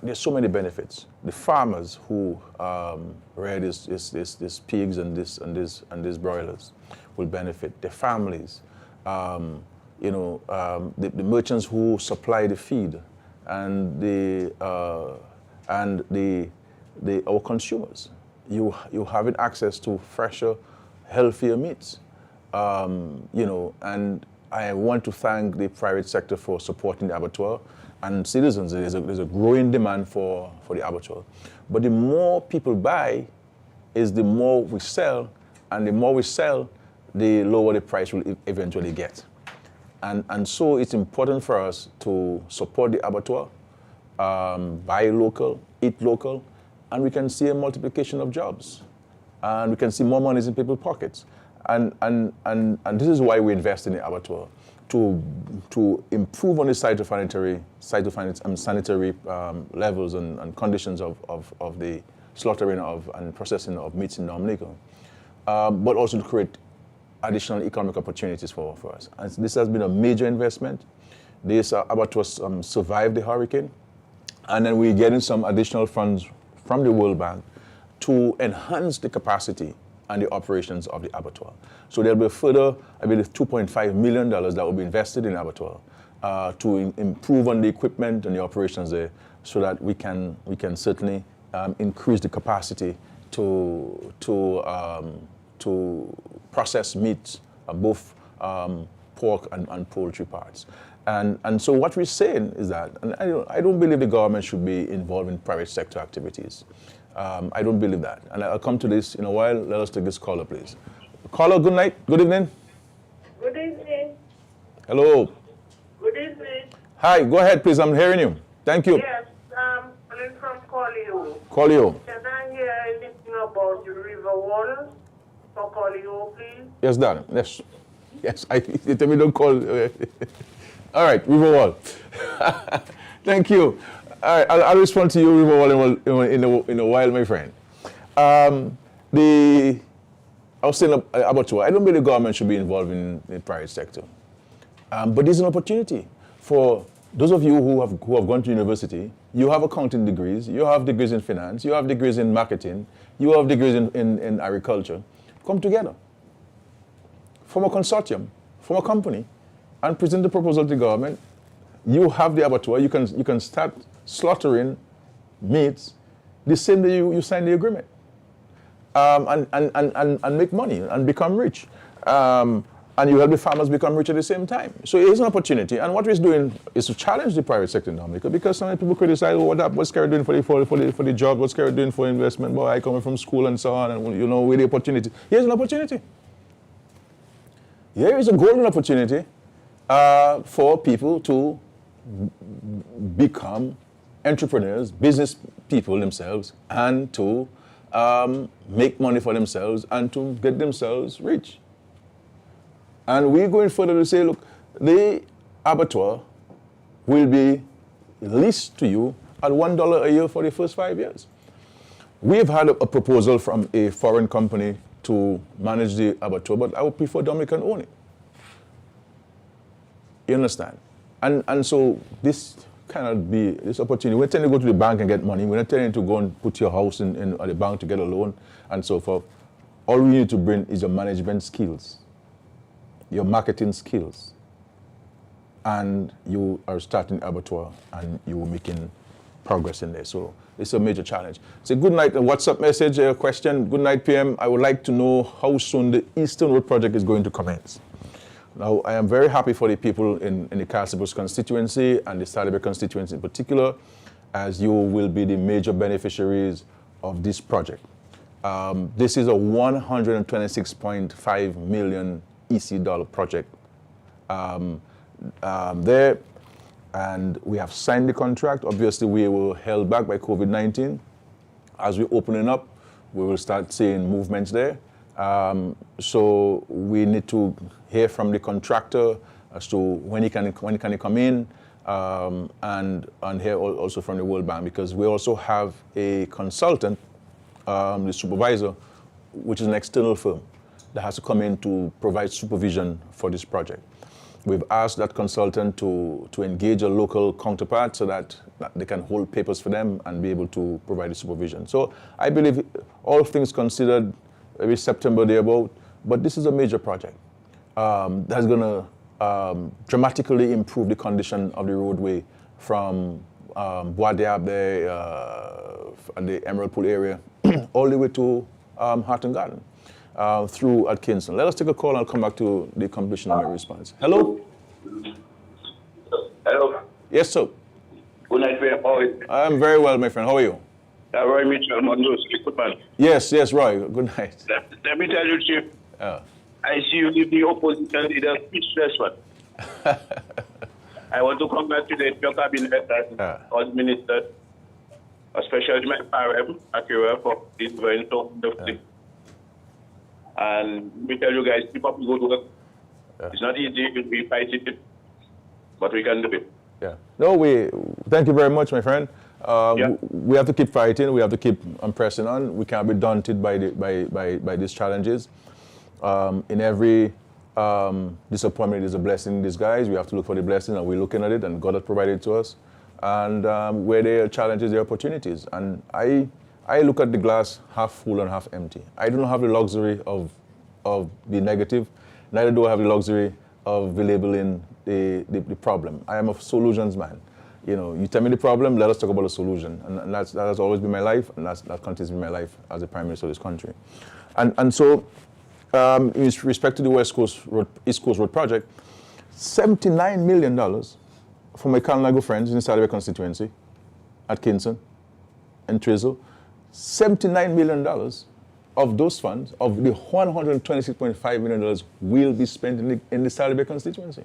B: There's so many benefits. The farmers who rear these pigs and these broilers will benefit. The families, the merchants who supply the feed, and our consumers. You having access to fresher, healthier meats, and I want to thank the private sector for supporting the abattoir and citizens. There's a growing demand for the abattoir. But the more people buy is the more we sell, and the more we sell, the lower the price will eventually get. And so it's important for us to support the abattoir, buy local, eat local, and we can see a multiplication of jobs. And we can see more money in people's pockets. And this is why we invest in the abattoir, to improve on the sanitary levels and conditions of the slaughtering and processing of meats in Dominica, but also to create additional economic opportunities for us. And this has been a major investment. This abattoir survived the hurricane, and then we're getting some additional funds from the World Bank to enhance the capacity and the operations of the abattoir. So there'll be a further, I believe, $2.5 million that will be invested in the abattoir to improve on the equipment and the operations there, so that we can certainly increase the capacity to process meat, both pork and poultry parts. And so what we're saying is that, and I don't believe the government should be involved in private sector activities. I don't believe that. And I'll come to this in a while. Let us take this caller, please. Caller, good night. Good evening.
J: Good evening.
B: Hello.
J: Good evening.
B: Hi, go ahead, please. I'm hearing you. Thank you.
J: Yes, I'm calling from Colio.
B: Colio.
J: Can I hear anything about the river wall for Colio, please?
B: Yes, darling. Yes. Yes, you tell me don't call. All right, river wall. Thank you. All right, I'll respond to you, river wall, in a while, my friend. I was saying about you. I don't believe the government should be involved in the private sector. But there's an opportunity for those of you who have gone to university. You have accounting degrees, you have degrees in finance, you have degrees in marketing, you have degrees in agriculture. Come together, form a consortium, form a company, and present the proposal to the government. You have the abattoir, you can start slaughtering meats the same day you sign the agreement. And make money and become rich. And you help the farmers become rich at the same time. So it is an opportunity. And what we're doing is to challenge the private sector in Dominica, because some people criticize, what's Skerrit doing for the job, what's Skerrit doing for investment, boy, I coming from school and so on, and with the opportunity. Here's an opportunity. Here is a golden opportunity for people to become entrepreneurs, business people themselves, and to make money for themselves and to get themselves rich. And we're going further to say, look, the abattoir will be leased to you at $1 a year for the first 5 years. We've had a proposal from a foreign company to manage the abattoir, but I would prefer Dominican own it. You understand? And so this cannot be this opportunity. We're telling you to go to the bank and get money. We're not telling you to go and put your house in at the bank to get a loan and so forth. All we need to bring is your management skills, your marketing skills, and you are starting abattoir and you are making progress in there. So it's a major challenge. Say good night, a WhatsApp message, a question. Good night, PM. I would like to know how soon the Eastern Road project is going to commence. Now, I am very happy for the people in the Castlebrooks constituency and the Salisbury constituency in particular, as you will be the major beneficiaries of this project. This is a $126.5 million EC project. and we have signed the contract. Obviously, we were held back by COVID-19. As we're opening up, we will start seeing movements there. So we need to hear from the contractor as to when can he come in, and hear also from the World Bank, because we also have a consultant, the supervisor, which is an external firm that has to come in to provide supervision for this project. We've asked that consultant to engage a local counterpart so that they can hold papers for them and be able to provide the supervision. So I believe, all things considered, maybe September thereabout, but this is a major project that's going to dramatically improve the condition of the roadway from Bois d'Arbre there, and the Emerald Pool area, all the way to Hatton Garden. Through at Kingston. Let us take a call and I'll come back to the completion of my response. Hello?
K: Hello?
B: Yes, sir.
K: Good night, Roy. How are you?
B: I'm very well, my friend. How are you?
K: Roy Mitchell, Mondo, good man.
B: Yes, Roy. Good night.
K: Let me tell you, Chief. I see you give the opposition leader speechless one. I want to congratulate your cabinet and all the ministers, especially my parent, Akira, for this very important thing. And we tell you guys, keep up the good work. It's not easy, we fight it, but we can do it.
B: Yeah. No, thank you very much, my friend. We have to keep fighting, we have to keep pressing on. We can't be daunted by these challenges. In every disappointment is a blessing in disguise. We have to look for the blessing, and we're looking at it, and God has provided it to us. And where there are challenges, there are opportunities. And I look at the glass half full and half empty. I don't have the luxury of the negative, neither do I have the luxury of belabeling the problem. I am a solutions man. You know, you tell me the problem, let us talk about the solution. And that has always been my life, and that continues to be my life as the Prime Minister of this country. And so, in respect to the East Coast Road project, $79 million for my Calnago friends in the Salivary constituency at Kingston and Trizzle. $79 million of those funds, of the $126.5 million, will be spent in the Salivary constituency,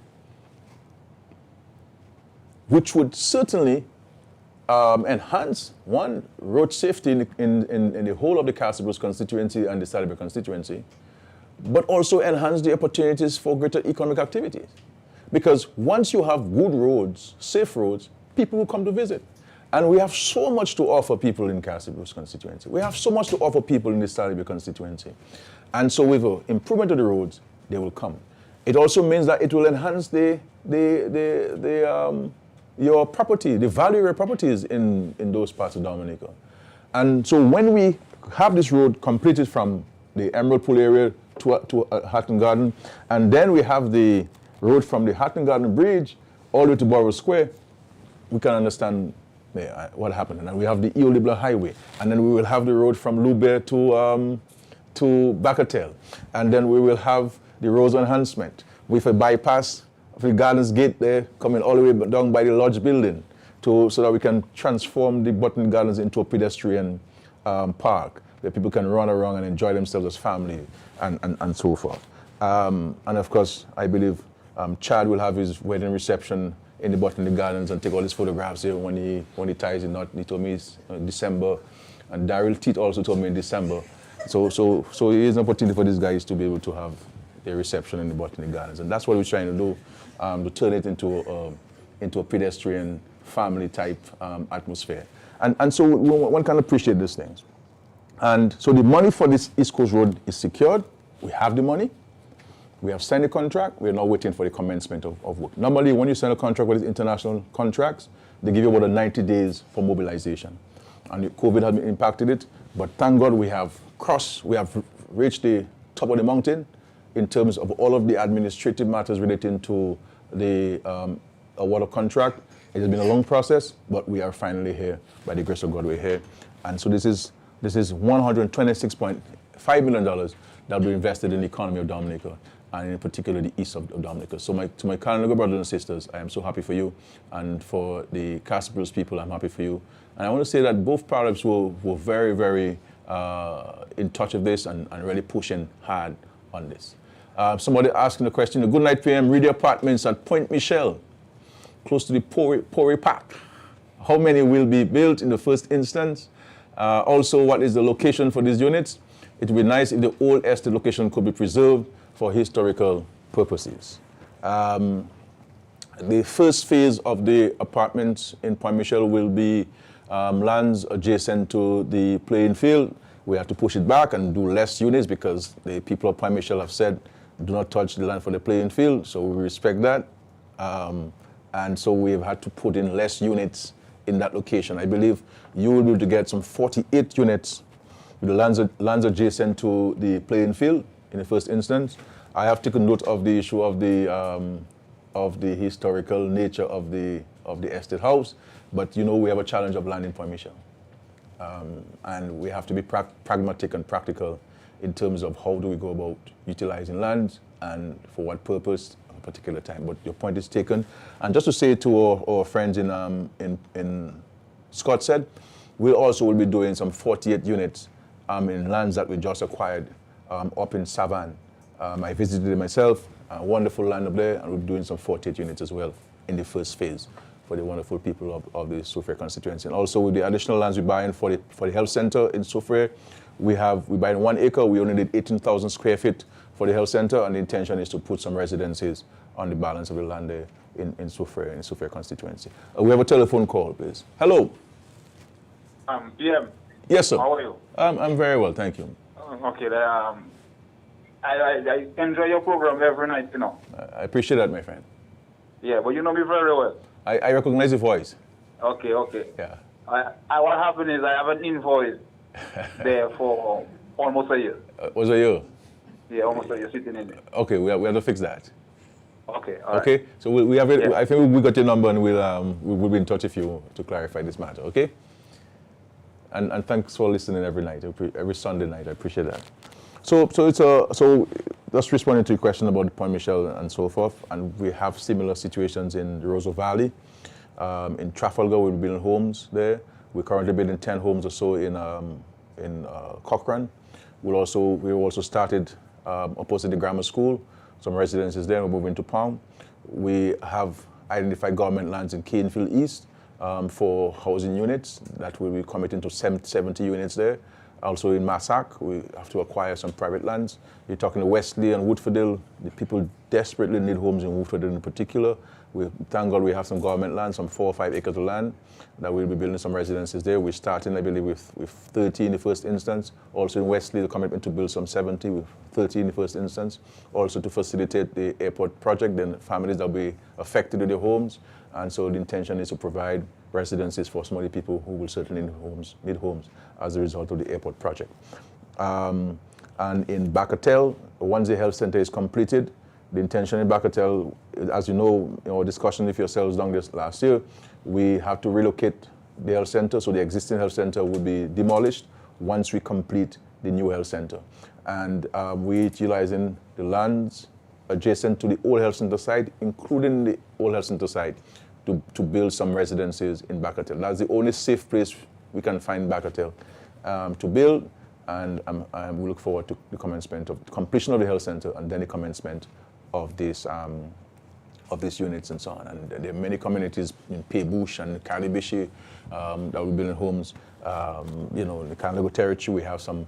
B: which would certainly enhance, one, road safety in the whole of the Castle Bruce constituency and the Salivary constituency, but also enhance the opportunities for greater economic activities. Because once you have good roads, safe roads, people will come to visit. And we have so much to offer people in Castle Bruce constituency. We have so much to offer people in the Salivary constituency. And so with the improvement of the roads, they will come. It also means that it will enhance your property, the value of your properties in those parts of Dominica. And so when we have this road completed from the Emerald Pool area to Hatton Garden, and then we have the road from the Hatton Garden Bridge all the way to Borough Square, we can understand what happened. And then we have the Eolibla Highway, and then we will have the road from Lubert to Bacatel, and then we will have the roads enhancement with a bypass of the Gardens Gate there coming all the way down by the Lodge building so that we can transform the Botany Gardens into a pedestrian park where people can run around and enjoy themselves as family and so forth. And of course, I believe Chad will have his wedding reception in the Botany Gardens and take all his photographs here when he ties the knot. He told me it's December, and Daryl Teat also told me in December. So it is an opportunity for these guys to be able to have their reception in the Botany Gardens, and that's what we're trying to do, to turn it into a pedestrian family type atmosphere. And so one can appreciate these things. And so the money for this East Coast Road is secured. We have the money. We have signed a contract. We're now waiting for the commencement of work. Normally, when you sign a contract with international contracts, they give you about 90 days for mobilization. And COVID has impacted it, but thank God we have reached the top of the mountain in terms of all of the administrative matters relating to the award of contract. It has been a long process, but we are finally here. By the grace of God, we're here. And so this is $126.5 million that will be invested in the economy of Dominica, and in particular the east of Dominica. So to my Calnago brothers and sisters, I am so happy for you. And for the Castle Bruce people, I'm happy for you. And I want to say that both parliaments were very, very in touch with this and really pushing hard on this. Somebody asking the question, good night PM, read the apartments at Point Michelle. close to the Pori Park. How many will be built in the first instance? Also, what is the location for these units? It would be nice if the old estate location could be preserved for historical purposes. The first phase of the apartments in Point Michel will be lands adjacent to the playing field. We have to push it back and do less units because the people of Point Michel have said, do not touch the land for the playing field, so we respect that. And so we've had to put in less units in that location. I believe you will be able to get some 48 units with the lands adjacent to the playing field in the first instance. I have taken note of the issue of the historical nature of the estate house, but you know we have a challenge of land in Point Michel. And we have to be pragmatic and practical in terms of how do we go about utilizing land and for what purpose at a particular time. But your point is taken. And just to say to our friends in Scott said, we also will be doing some 48 units in lands that we just acquired up in Savannah. I visited it myself, a wonderful land up there, and we'll be doing some 48 units as well in the first phase for the wonderful people of the Soufriere constituency. And also with the additional lands we're buying for the health center in Soufriere, we buy in 1 acre, we only need 18,000 square feet for the health center, and the intention is to put some residences on the balance of the land there in Soufriere constituency. We have a telephone call, please. Hello.
L: PM.
B: Yes, sir.
L: How are you?
B: I'm very well, thank you.
L: Okay, I enjoy your program every night, you know.
B: I appreciate that, my friend.
L: Yeah, but you know me very well.
B: I recognize your voice.
L: Okay.
B: Yeah.
L: What happened is I have an invoice there for almost a year.
B: Was it you?
L: Yeah, almost a year sitting in there.
B: Okay, we have to fix that.
L: Okay,
B: okay.
L: Right.
B: So we have it.
L: Yeah.
B: I think we got your number, and we'll be in touch with you to clarify this matter. Okay. And thanks for listening every night, every Sunday night. I appreciate that. So just responding to your question about Point Michel and so forth, and we have similar situations in the Roseau Valley. In Trafalgar, we're building homes there. We're currently building 10 homes or so in Cochrane. We also started opposite the grammar school, some residences there. We're moving to Palm. We have identified government lands in Canefield East for housing units that will be committing to 70 units there. Also in Massac, we have to acquire some private lands. You're talking to Wesley and Woodfordale. The people desperately need homes in Woodfordale in particular. Thank God we have some government land, some 4 or 5 acres of land that we'll be building some residences there. We're starting, I believe, with 30 in the first instance. Also in Wesley, the commitment to build some 70 with 30 in the first instance. Also to facilitate the airport project, then families that will be affected with their homes. And so the intention is to provide residences for some of the people who will certainly need homes as a result of the airport project. And in Bacatel, once the health center is completed, the intention in Bacatel, as you know, in our discussion with yourselves down this last year, we have to relocate the health center, so the existing health center will be demolished once we complete the new health center. And we're utilizing the lands adjacent to the old health center site, including the old health center site, to build some residences in Bacatel. That's the only safe place we can find Bacatel to build, and we look forward to the commencement of the completion of the health center and then the commencement of these units and so on. And there are many communities in Paybush and Calibishi that will be building homes. In the Canada territory, we have some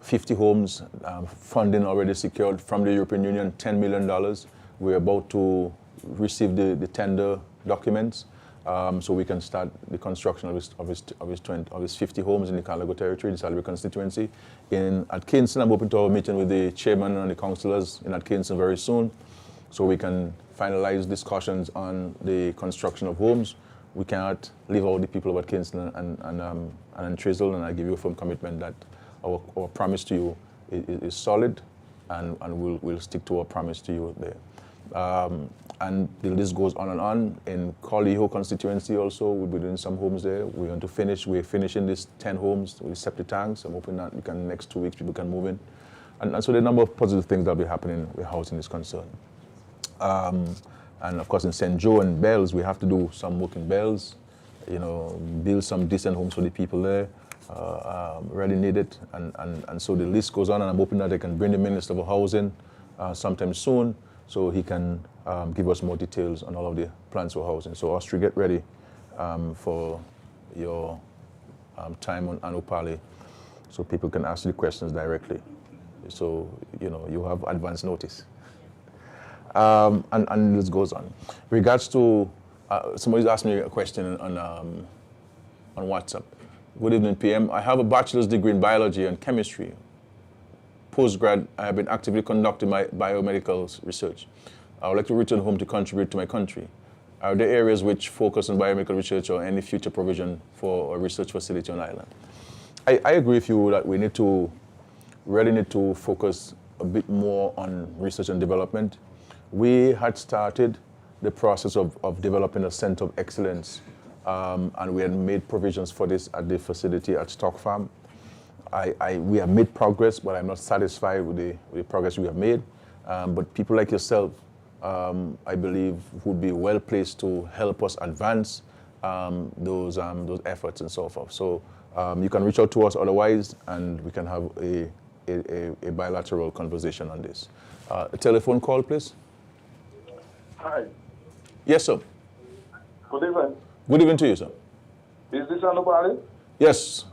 B: 50 homes, funding already secured from the European Union, $10 million. We're about to receive the tender documents so we can start the construction of his 50 homes in the Canada territory, the Salisbury constituency. At Kingston, I'm hoping to have a meeting with the chairman and the councillors in Kingston very soon so we can finalize discussions on the construction of homes. We cannot leave out the people of Kingston and Trizzel, and I give you a firm commitment that our promise to you is solid, and we'll stick to our promise to you there. And the list goes on and on. In Coliho constituency also, we'll be doing some homes there. We're finishing these 10 homes with septic tanks. I'm hoping that next 2 weeks people can move in. And so there are a number of positive things that will be happening where housing is concerned. And of course in St. Joe and Bells, we have to do some work in Bells, build some decent homes for the people there. Really need it. And so the list goes on, and I'm hoping that they can bring the Minister of Housing sometime soon so he can give us more details on all of the plans for housing. So Austria, get ready for your time on Anupali, so people can ask you questions directly. So, you have advance notice. And this goes on. Regards to, somebody's asked me a question on WhatsApp. Good evening, PM. I have a bachelor's degree in biology and chemistry. Postgrad, I have been actively conducting my biomedical research. I would like to return home to contribute to my country. Are there areas which focus on biomedical research or any future provision for a research facility on island? I agree with you that we really need to focus a bit more on research and development. We had started the process of developing a center of excellence, and we had made provisions for this at the facility at Stock Farm. We have made progress, but I'm not satisfied with the progress we have made. But people like yourself, I believe, would be well placed to help us advance those efforts and so forth. So you can reach out to us otherwise, and we can have a bilateral conversation on this. A telephone call, please.
M: Hi.
B: Yes, sir.
M: Good evening.
B: Good evening to you, sir.
M: Is this Anubali?
B: Yes.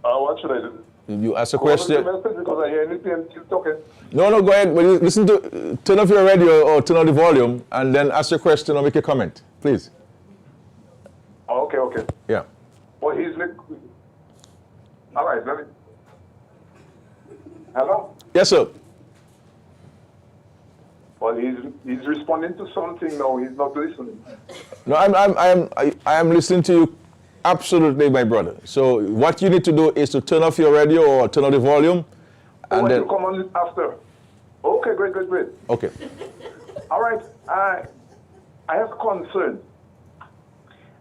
M: What should I do?
B: You ask a question.
M: Because I hear anything still talking.
B: No, go ahead. Well, listen to, turn off your radio or turn on the volume, and then ask your question or make a comment, please.
M: Okay.
B: Yeah.
M: Well, he's like, all right, let me. Hello?
B: Yes, sir.
M: Well, he's responding to something now. He's not listening.
B: No, I am listening to you absolutely, my brother. So what you need to do is to turn off your radio or turn on the volume, and then
M: you come on after. Okay, great.
B: Okay.
M: All right, I have concern,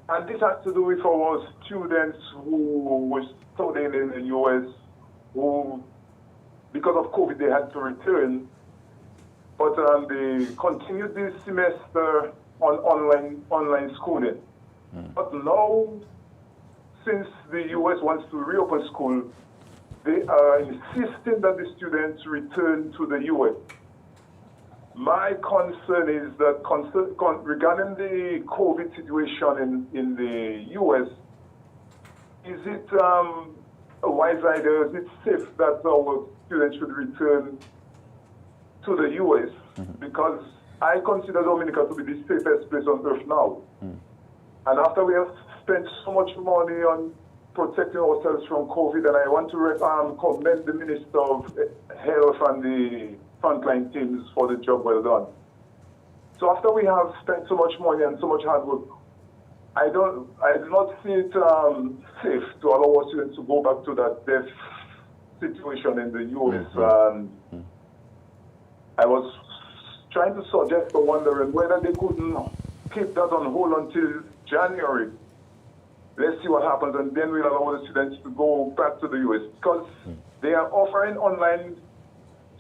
M: and this has to do with our students who were studying in the U.S. who, because of COVID, they had to return. But they continued this semester on online schooling. But now, since the U.S. wants to reopen school, they are insisting that the students return to the U.S. My concern is that regarding the COVID situation in the U.S., is it a wise idea? Is it safe that our students should return to the U.S. Because I consider Dominica to be the safest place on earth now. And after we have spent so much money on protecting ourselves from COVID, and I want to commend the Minister of Health and the frontline teams for the job well done. So after we have spent so much money and so much hard work, I do not see it safe to allow our students to go back to that death situation in the U.S. I was trying to suggest or wondering whether they couldn't keep that on hold until January. Let's see what happens, and then we'll allow the students to go back to the U.S. because they are offering online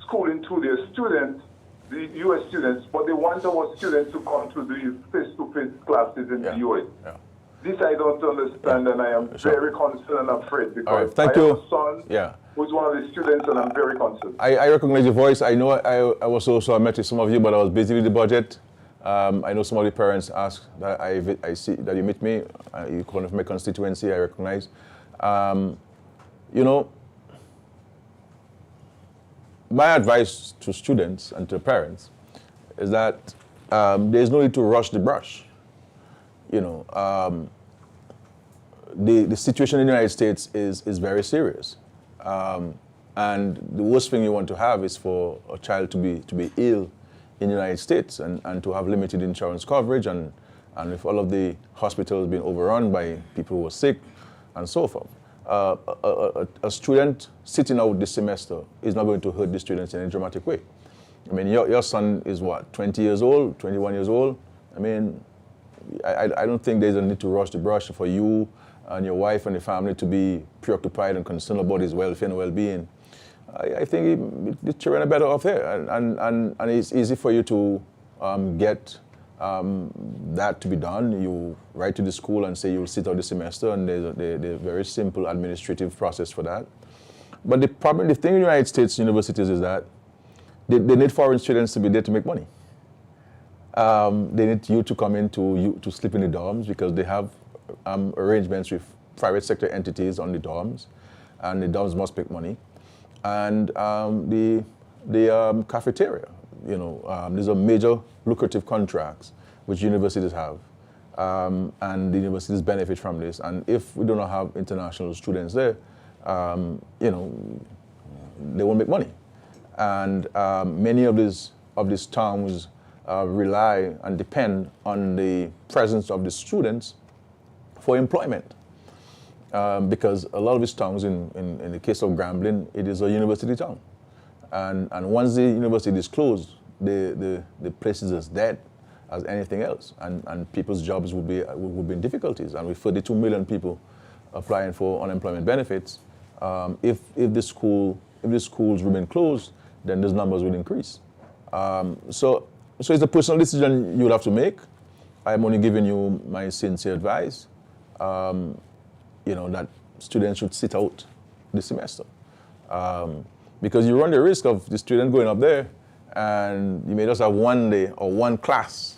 M: schooling to their students, the U.S. students, but they want our students to come to the face-to-face classes in the U.S. Yeah. This I don't understand, and I am very concerned and afraid because I have a son who's one of the students, and I'm very concerned.
B: I recognize your voice. I know I was also, I met with some of you, but I was busy with the budget. I know some of the parents asked that I see that you meet me. You come from my constituency, I recognize. My advice to students and to parents is that there's no need to rush the brush. The situation in the United States is very serious. And the worst thing you want to have is for a child to be ill in the United States and to have limited insurance coverage and if all of the hospitals being overrun by people who are sick and so forth. A student sitting out this semester is not going to hurt the students in a dramatic way. I mean, your son is what, 20 years old, 21 years old? I mean, I don't think there's a need to rush the brush for you and your wife and the family to be preoccupied and concerned about his welfare and well-being. I think the children are better off there, and it's easy for you to get that to be done. You write to the school and say you'll sit out the semester, and there's a very simple administrative process for that. But the thing in the United States universities is that they need foreign students to be there to make money. They need you to come in to sleep in the dorms because they have arrangements with private sector entities on the dorms, and the dorms must make money. And the cafeteria, these are major lucrative contracts which universities have, and the universities benefit from this. And if we do not have international students there, they won't make money. And many of these towns rely and depend on the presence of the students for employment. Because a lot of these towns, in the case of Grambling, it is a university town. And once the university is closed, the place is as dead as anything else. And people's jobs will be in difficulties. And with 32 million people applying for unemployment benefits, if the schools remain closed, then those numbers will increase. So it's a personal decision you'll have to make. I'm only giving you my sincere advice. That students should sit out this semester. Because you run the risk of the student going up there and you may just have one day or one class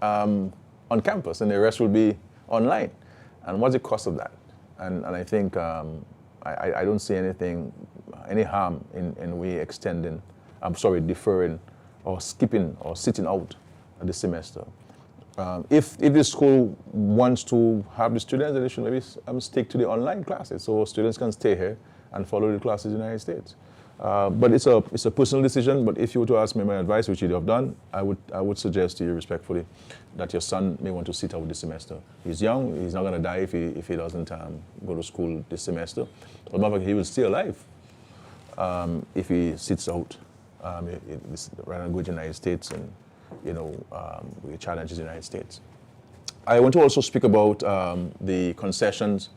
B: on campus and the rest will be online. And what's the cost of that? And I think I don't see any harm in we deferring or skipping or sitting out the semester. If the school wants to have the students, then they should maybe stick to the online classes so students can stay here and follow the classes in the United States. But it's a personal decision. But if you were to ask me my advice, which you have done, I would suggest to you respectfully that your son may want to sit out this semester. He's young. He's not going to die if he doesn't go to school this semester. As a matter of fact, he will stay alive if he sits out rather than go to the United States and we challenge the United States. I want to also speak about the concessions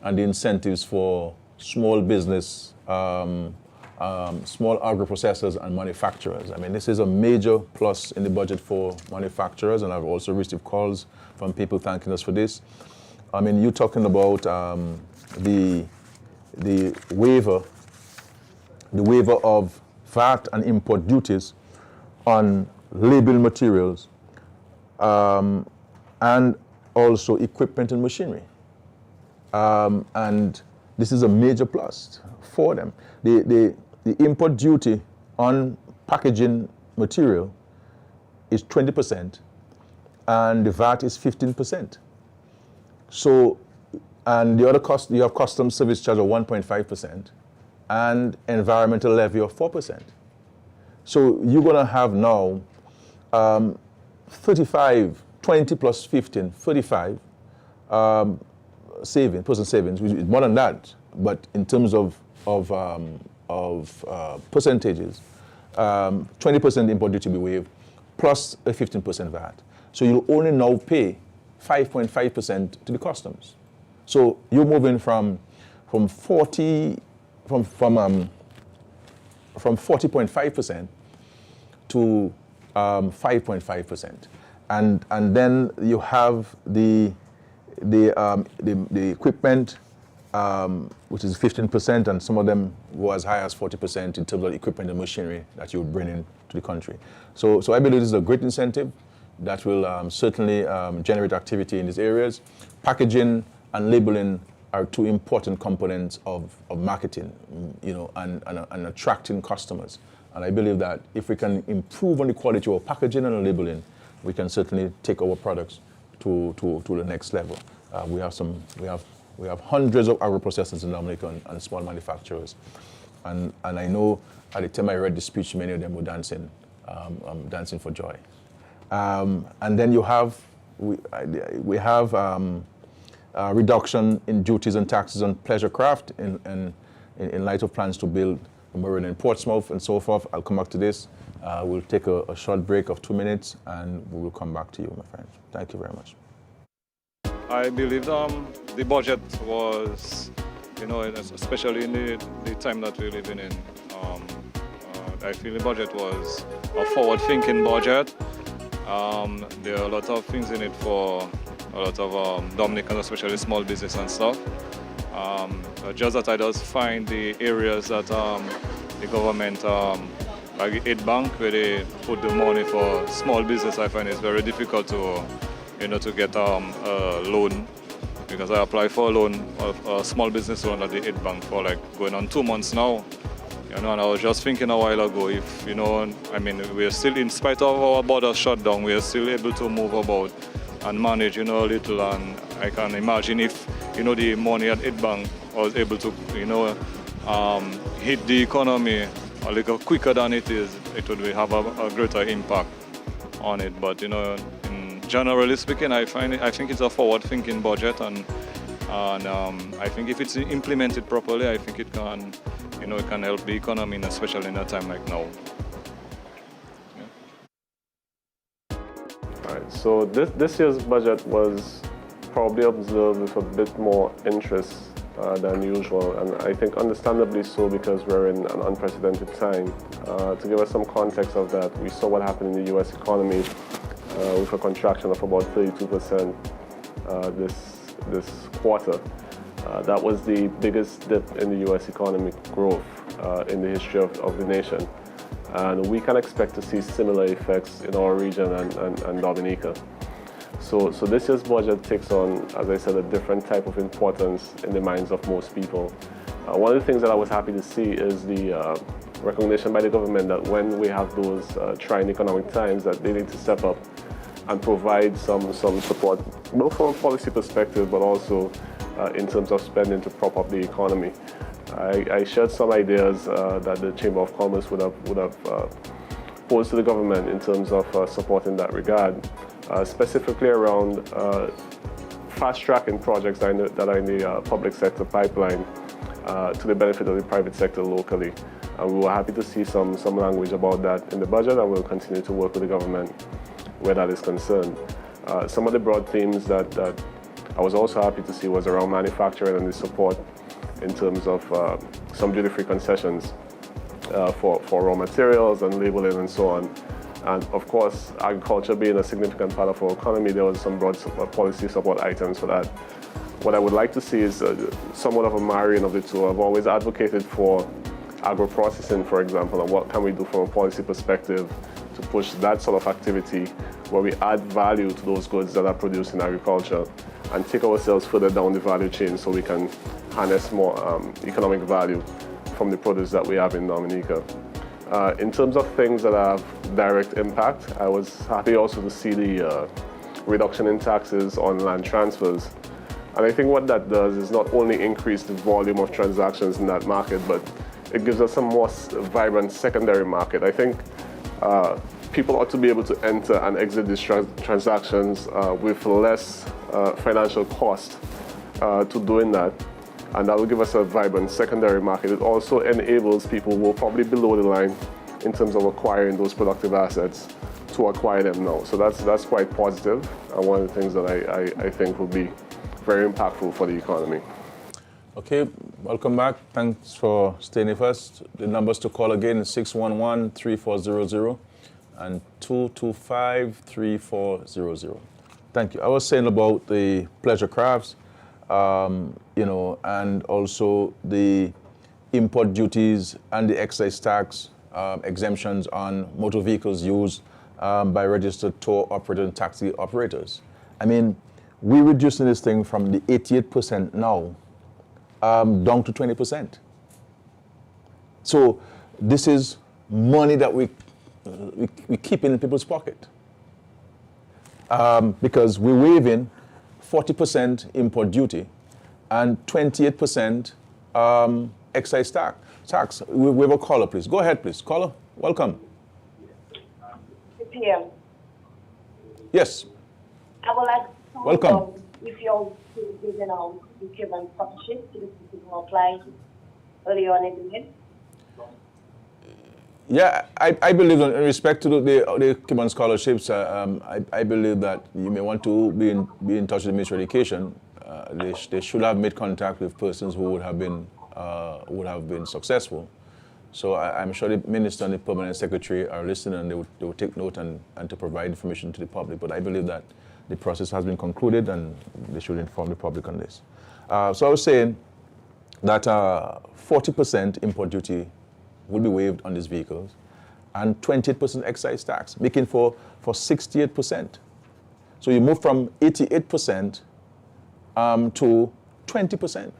B: and the incentives for small business, small agro-processors and manufacturers. I mean, this is a major plus in the budget for manufacturers, and I've also received calls from people thanking us for this. I mean, you're talking about the waiver of VAT and import duties on label materials and also equipment and machinery. And this is a major plus for them. The import duty on packaging material is 20% and the VAT is 15%. So, and the other cost, you have customs service charge of 1.5% and environmental levy of 4%. So you're going to have now 35, 20 plus 15, 35 person savings, which is more than that. But in terms of percentages, 20% import duty will be waived, plus a 15% VAT. So you'll only now pay 5.5% to the customs. So you're moving from 40.5% to 5.5%, and then you have the equipment, which is 15%, and some of them go as high as 40% in terms of equipment and machinery that you bring into the country. So I believe this is a great incentive that will certainly generate activity in these areas. Packaging and labeling are two important components of marketing, and attracting customers. And I believe that if we can improve on the quality of packaging and labeling, we can certainly take our products to the next level. We have hundreds of agro-processors in Dominica and small manufacturers, and I know at the time I read the speech, many of them were dancing for joy. And then we have reduction in duties and taxes on pleasure craft in light of plans to build a marina in Portsmouth and so forth. I'll come back to this. We'll take a short break of 2 minutes and we will come back to you, my friend. Thank you very much.
N: I believe the budget was, especially in the time that we're living in, I feel the budget was a forward-thinking budget. There are a lot of things in it for a lot of Dominicans, especially small business and stuff. Just that I just find the areas that the government like aid bank where they put the money for small business. I find it's very difficult to, to get a loan, because I applied for a loan, a small business loan at the aid bank for like going on 2 months now. And I was just thinking a while ago, if, we're still, in spite of our border shut down, we are still able to move about and manage, a little. And I can imagine if, the money at aid bank was able to, hit the economy a little quicker than it is, it would have a greater impact on it. But, generally speaking, I think it's a forward-thinking budget, and I think if it's implemented properly, I think it can, it can help the economy, especially in a time like now.
O: Yeah. All right. So this year's budget was probably observed with a bit more interest than usual, and I think understandably so, because we're in an unprecedented time. To give us some context of that, we saw what happened in the U.S. economy with a contraction of about 32% this quarter. That was the biggest dip in the U.S. economic growth in the history of the nation. And we can expect to see similar effects in our region and Dominica. So this year's budget takes on, as I said, a different type of importance in the minds of most people. One of the things that I was happy to see is the recognition by the government that when we have those trying economic times, that they need to step up and provide some support, both from a policy perspective, but also in terms of spending to prop up the economy. I shared some ideas that the Chamber of Commerce would have posed to the government in terms of support in that regard, specifically around fast-tracking projects that are in the public sector pipeline to the benefit of the private sector locally. And we were happy to see some language about that in the budget, and we'll continue to work with the government where that is concerned. Some of the broad themes that I was also happy to see was around manufacturing and the support in terms of some duty-free concessions for raw materials and labeling and so on. And of course, agriculture being a significant part of our economy, there was some broad policy support items for that. What I would like to see is somewhat of a marrying of the two. I've always advocated for agro-processing, for example, and what can we do from a policy perspective to push that sort of activity where we add value to those goods that are produced in agriculture and take ourselves further down the value chain so we can harness more economic value from the produce that we have in Dominica. In terms of things that have direct impact, I was happy also to see the reduction in taxes on land transfers. And I think what that does is not only increase the volume of transactions in that market, but it gives us a more vibrant secondary market. I think people ought to be able to enter and exit these transactions with less financial cost to doing that. And that will give us a vibrant secondary market. It also enables people who are probably below the line in terms of acquiring those productive assets to acquire them now. So that's quite positive, and one of the things that I think will be very impactful for the economy.
B: Okay, welcome back. Thanks for staying with us. The numbers to call again is 611-3400 and 225-3400. Thank you. I was saying about the pleasure crafts, and also the import duties and the excise tax exemptions on motor vehicles used by registered tour operators and taxi operators. I mean, we're reducing this thing from the 88% now down to 20%. So this is money that we keep in people's pocket because we're waiving 40% import duty and 28% excise tax. We have a caller, please. Go ahead, please. Caller, welcome.
J: PM.
B: Yes.
J: I would like to
B: welcome.
J: If you're giving out the Cuban scholarship to the people who applied earlier on in the year.
B: Yeah, I believe in respect to the Cuban scholarships, I believe that you may want to be in touch with the Ministry of Education. They should have made contact with persons who would have been successful. So I'm sure the Minister and the Permanent Secretary are listening, and they will take note and to provide information to the public. But I believe that the process has been concluded, and they should inform the public on this. So I was saying that 40% import duty will be waived on these vehicles, and 28% excise tax, making for 68%. So you move from 88% to 20%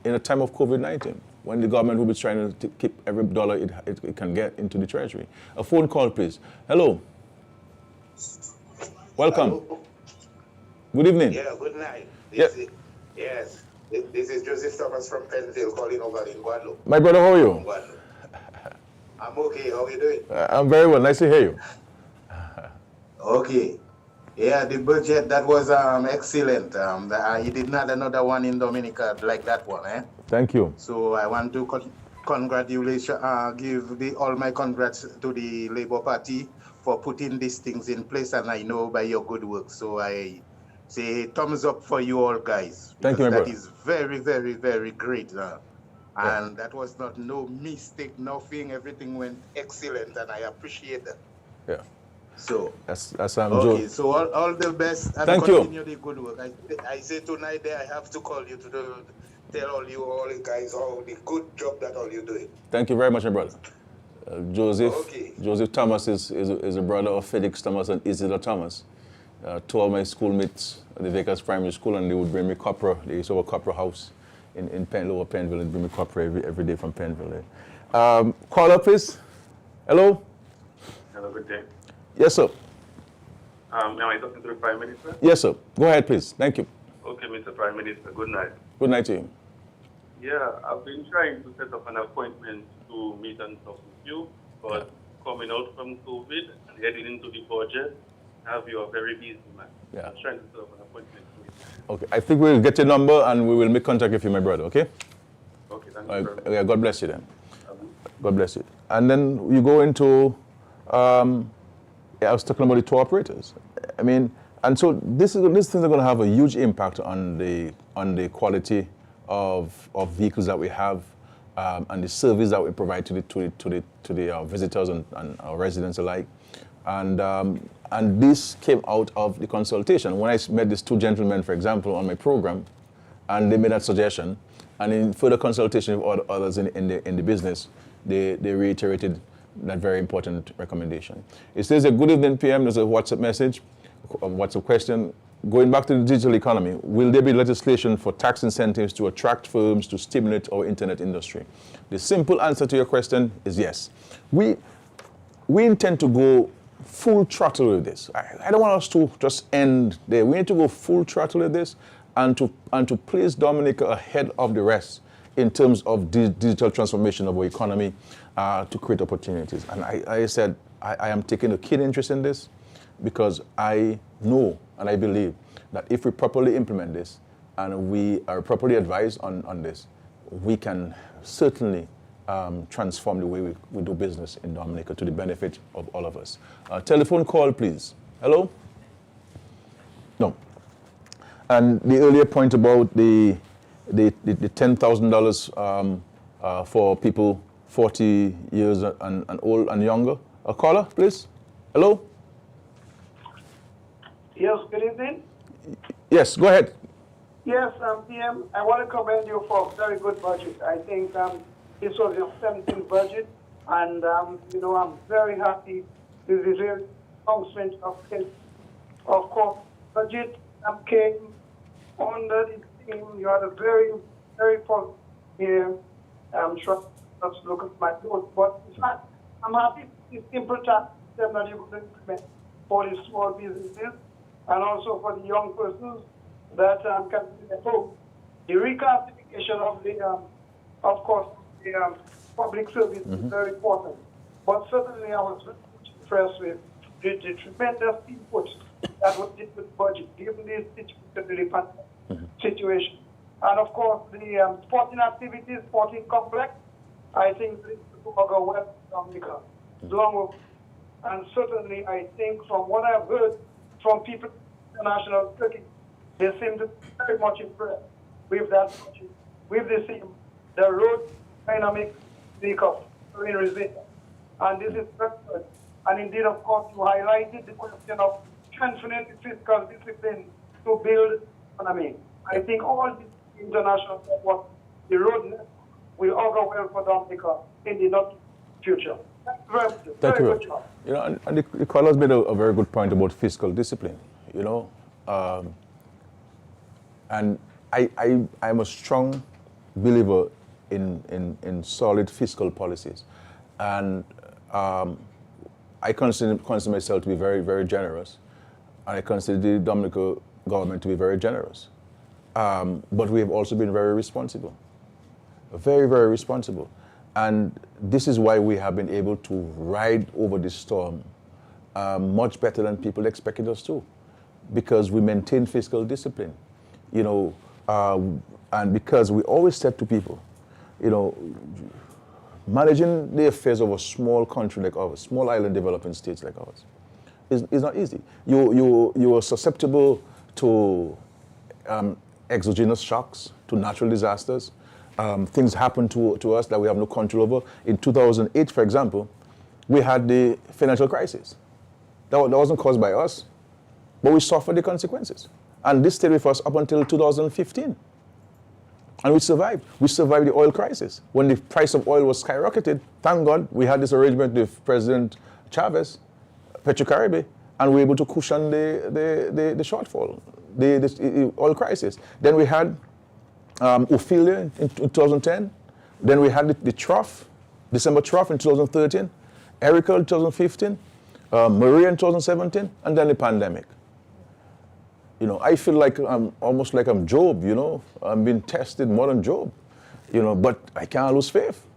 B: in a time of COVID-19, when the government will be trying to keep every dollar it can get into the treasury. A phone call, please. Hello. Welcome.
P: Hello.
B: Good evening.
P: Yeah, good night.
B: Yes.
P: This is Joseph Thomas from Penville calling over in Guadeloupe.
B: My brother, how are you?
P: I'm okay. How are you doing?
B: I'm very well. Nice to hear you.
P: Okay. Yeah, the budget, that was excellent. You did not another one in Dominica like that one, eh?
B: Thank you.
P: So I want to give all my congrats to the Labour Party for putting these things in place, and I know by your good work. So I say thumbs up for you all guys.
B: Thank you, my brother.
P: That is very, very, very great. And that was no mistake, nothing. Everything went excellent, and I appreciate that.
B: Yeah.
P: So
B: that's
P: okay.
B: Joe.
P: So all the best and
B: Thank
P: continue the good work. I say tonight I have to call you to tell all the guys all the good job that all you doing.
B: Thank you very much, my brother. Joseph Thomas is a brother of Felix Thomas and Isidore Thomas. Two of my schoolmates at the Vickers Primary School, and they would bring me copra. They used to have a copra house in Lower Penville, and bring me copra every day from Penville. Caller, please. Hello.
Q: Hello, good day.
B: Yes, sir.
Q: Am I talking to the Prime Minister?
B: Yes, sir. Go ahead, please. Thank you.
Q: Okay, Mr. Prime Minister, good night.
B: Good night to you.
Q: Yeah, I've been trying to set up an appointment to meet and talk with you, but coming out from COVID and heading into the budget, you are very busy, man.
B: Yeah.
Q: I'm trying to set up an appointment to meet.
B: Okay, I think we'll get your number and we will make contact with you, my brother, okay?
Q: Okay, thank you very much.
B: Yeah, God bless you then. God bless you. And then you go into, I was talking about the tour operators. I mean, and so these things are going to have a huge impact on the quality of vehicles that we have, and the service that we provide to the visitors and our residents alike. And this came out of the consultation. When I met these two gentlemen, for example, on my program, and they made that suggestion, and in further consultation with others in the business, they reiterated that very important recommendation. It says a good evening PM, there's a WhatsApp message, a WhatsApp question. Going back to the digital economy, will there be legislation for tax incentives to attract firms to stimulate our internet industry? The simple answer to your question is yes. We intend to go full throttle with this. I don't want us to just end there. We need to go full throttle with this and to place Dominica ahead of the rest in terms of digital transformation of our economy to create opportunities. And I said, I am taking a keen interest in this because I know and I believe that if we properly implement this and we are properly advised on this, we can certainly transform the way we do business in Dominica to the benefit of all of us. Telephone call, please. Hello? No. And the earlier point about the $10,000 for people 40 years and old and younger. A caller, please. Hello?
R: Yes, good evening.
B: Yes, go ahead.
R: Yes, PM, I want to commend you for a very good budget. I think this was your 17th budget, and I'm very happy with the very announcement of course, budget came under the theme. You had a very, very positive here. I'm sure not to look at my notes, but in fact, I'm happy with the simple tax system that you're going to implement for the small businesses and also for the young persons that can be approved. The reclassification of the, of course, the public service is very important. But certainly I was very much impressed with the tremendous input that was in the budget, given this situation. And of course, the sporting activities, sporting complex, I think this will go well in Dominica. And certainly I think from what I've heard from people in the national circuit, they seem to be very much impressed with that budget, with the road dynamic vehicle in resilience. And this is very good. And indeed, of course, you highlighted the question of strengthening the fiscal discipline to build economy. I think all these international networks, the road network, will all go well for Dominica in the not future.
B: Thank you very much. You know, and the caller's made a very good point about fiscal discipline. You know, and I'm a strong believer in solid fiscal policies, and I consider myself to be very, very generous, and I consider the Dominican government to be very generous. But we have also been very responsible, very, very responsible. And this is why we have been able to ride over this storm much better than people expected us to, because we maintain fiscal discipline, you know, and because we always said to people, you know, managing the affairs of a small country like ours, small island developing states like ours, is not easy. You are susceptible to exogenous shocks, to natural disasters. Things happen to us that we have no control over. In 2008, for example, we had the financial crisis. That wasn't caused by us, but we suffered the consequences. And this stayed with us up until 2015. And we survived. We survived the oil crisis. When the price of oil was skyrocketed, thank God we had this arrangement with President Chavez, Petrocaribe, and we were able to cushion the shortfall, the oil crisis. Then we had Ophelia in 2010. Then we had the trough, December trough in 2013, Erica in 2015, Maria in 2017, and then the pandemic. You know, I feel like I'm almost like I'm Job, you know. I'm being tested more than Job, you know, but I can't lose faith.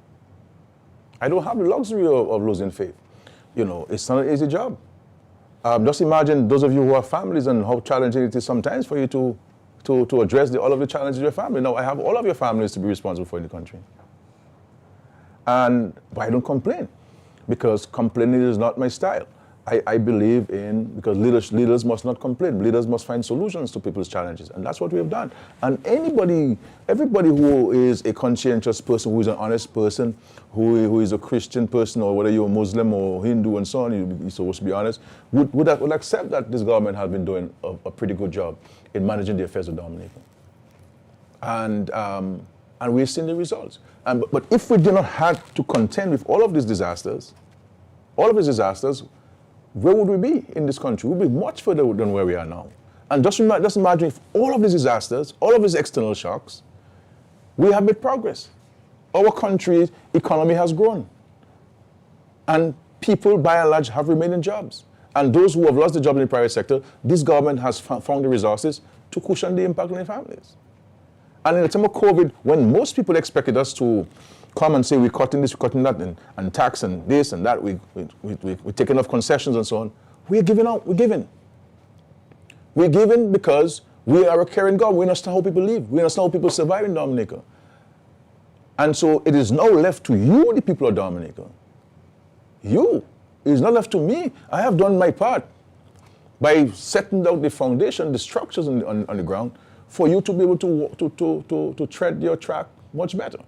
B: I don't have the luxury of losing faith. You know, it's not an easy job. Just imagine those of you who have families and how challenging it is sometimes for you to address all of the challenges of your family. Now, I have all of your families to be responsible for in the country. But I don't complain, because complaining is not my style. I believe in, because leaders must not complain. Leaders must find solutions to people's challenges, and that's what we have done. And everybody who is a conscientious person, who is an honest person, who is a Christian person, or whether you're a Muslim or Hindu and so on, you're supposed to be honest, would accept that this government has been doing a pretty good job in managing the affairs of Dominica. And we've seen the results. But if we do not have to contend with all of these disasters, where would we be in this country? We'd be much further than where we are now. And just imagine if all of these disasters, all of these external shocks, we have made progress. Our country's economy has grown. And people, by and large, have remained in jobs. And those who have lost their jobs in the private sector, this government has found the resources to cushion the impact on their families. And in the time of COVID, when most people expected us to come and say we're cutting this, we're cutting that, and tax and this and that, we're taking off concessions and so on, we're giving out, we're giving. We're giving because we are a caring God. We understand how people live. We understand how people survive in Dominica. And so it is now left to you, the people of Dominica. You. It is not left to me. I have done my part by setting out the foundation, the structures on the ground, for you to be able to tread your track much better.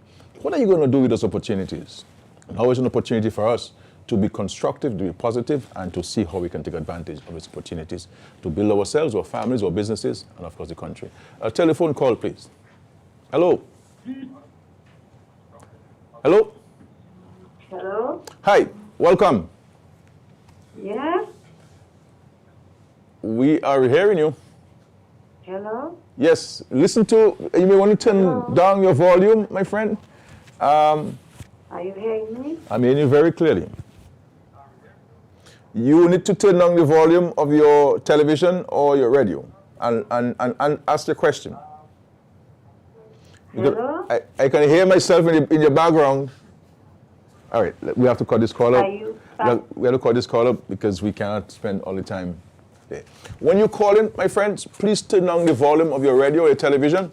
B: What are you going to do with those opportunities? Now is an opportunity for us to be constructive, to be positive, and to see how we can take advantage of these opportunities to build ourselves, our families, our businesses, and of course the country. A telephone call, please. Hello. Hello.
J: Hello.
B: Hi. Welcome.
J: Yeah.
B: We are hearing you.
J: Hello.
B: Yes. Listen to. You may want to turn down your volume, my friend.
J: Are you hearing me?
B: I'm hearing you very clearly. You need to turn down the volume of your television or your radio and ask the question.
J: Hello?
B: I can hear myself in your background. All right, we have to cut this call up. We have to cut this call up because we cannot spend all the time there. When you call in, my friends, please turn down the volume of your radio or your television.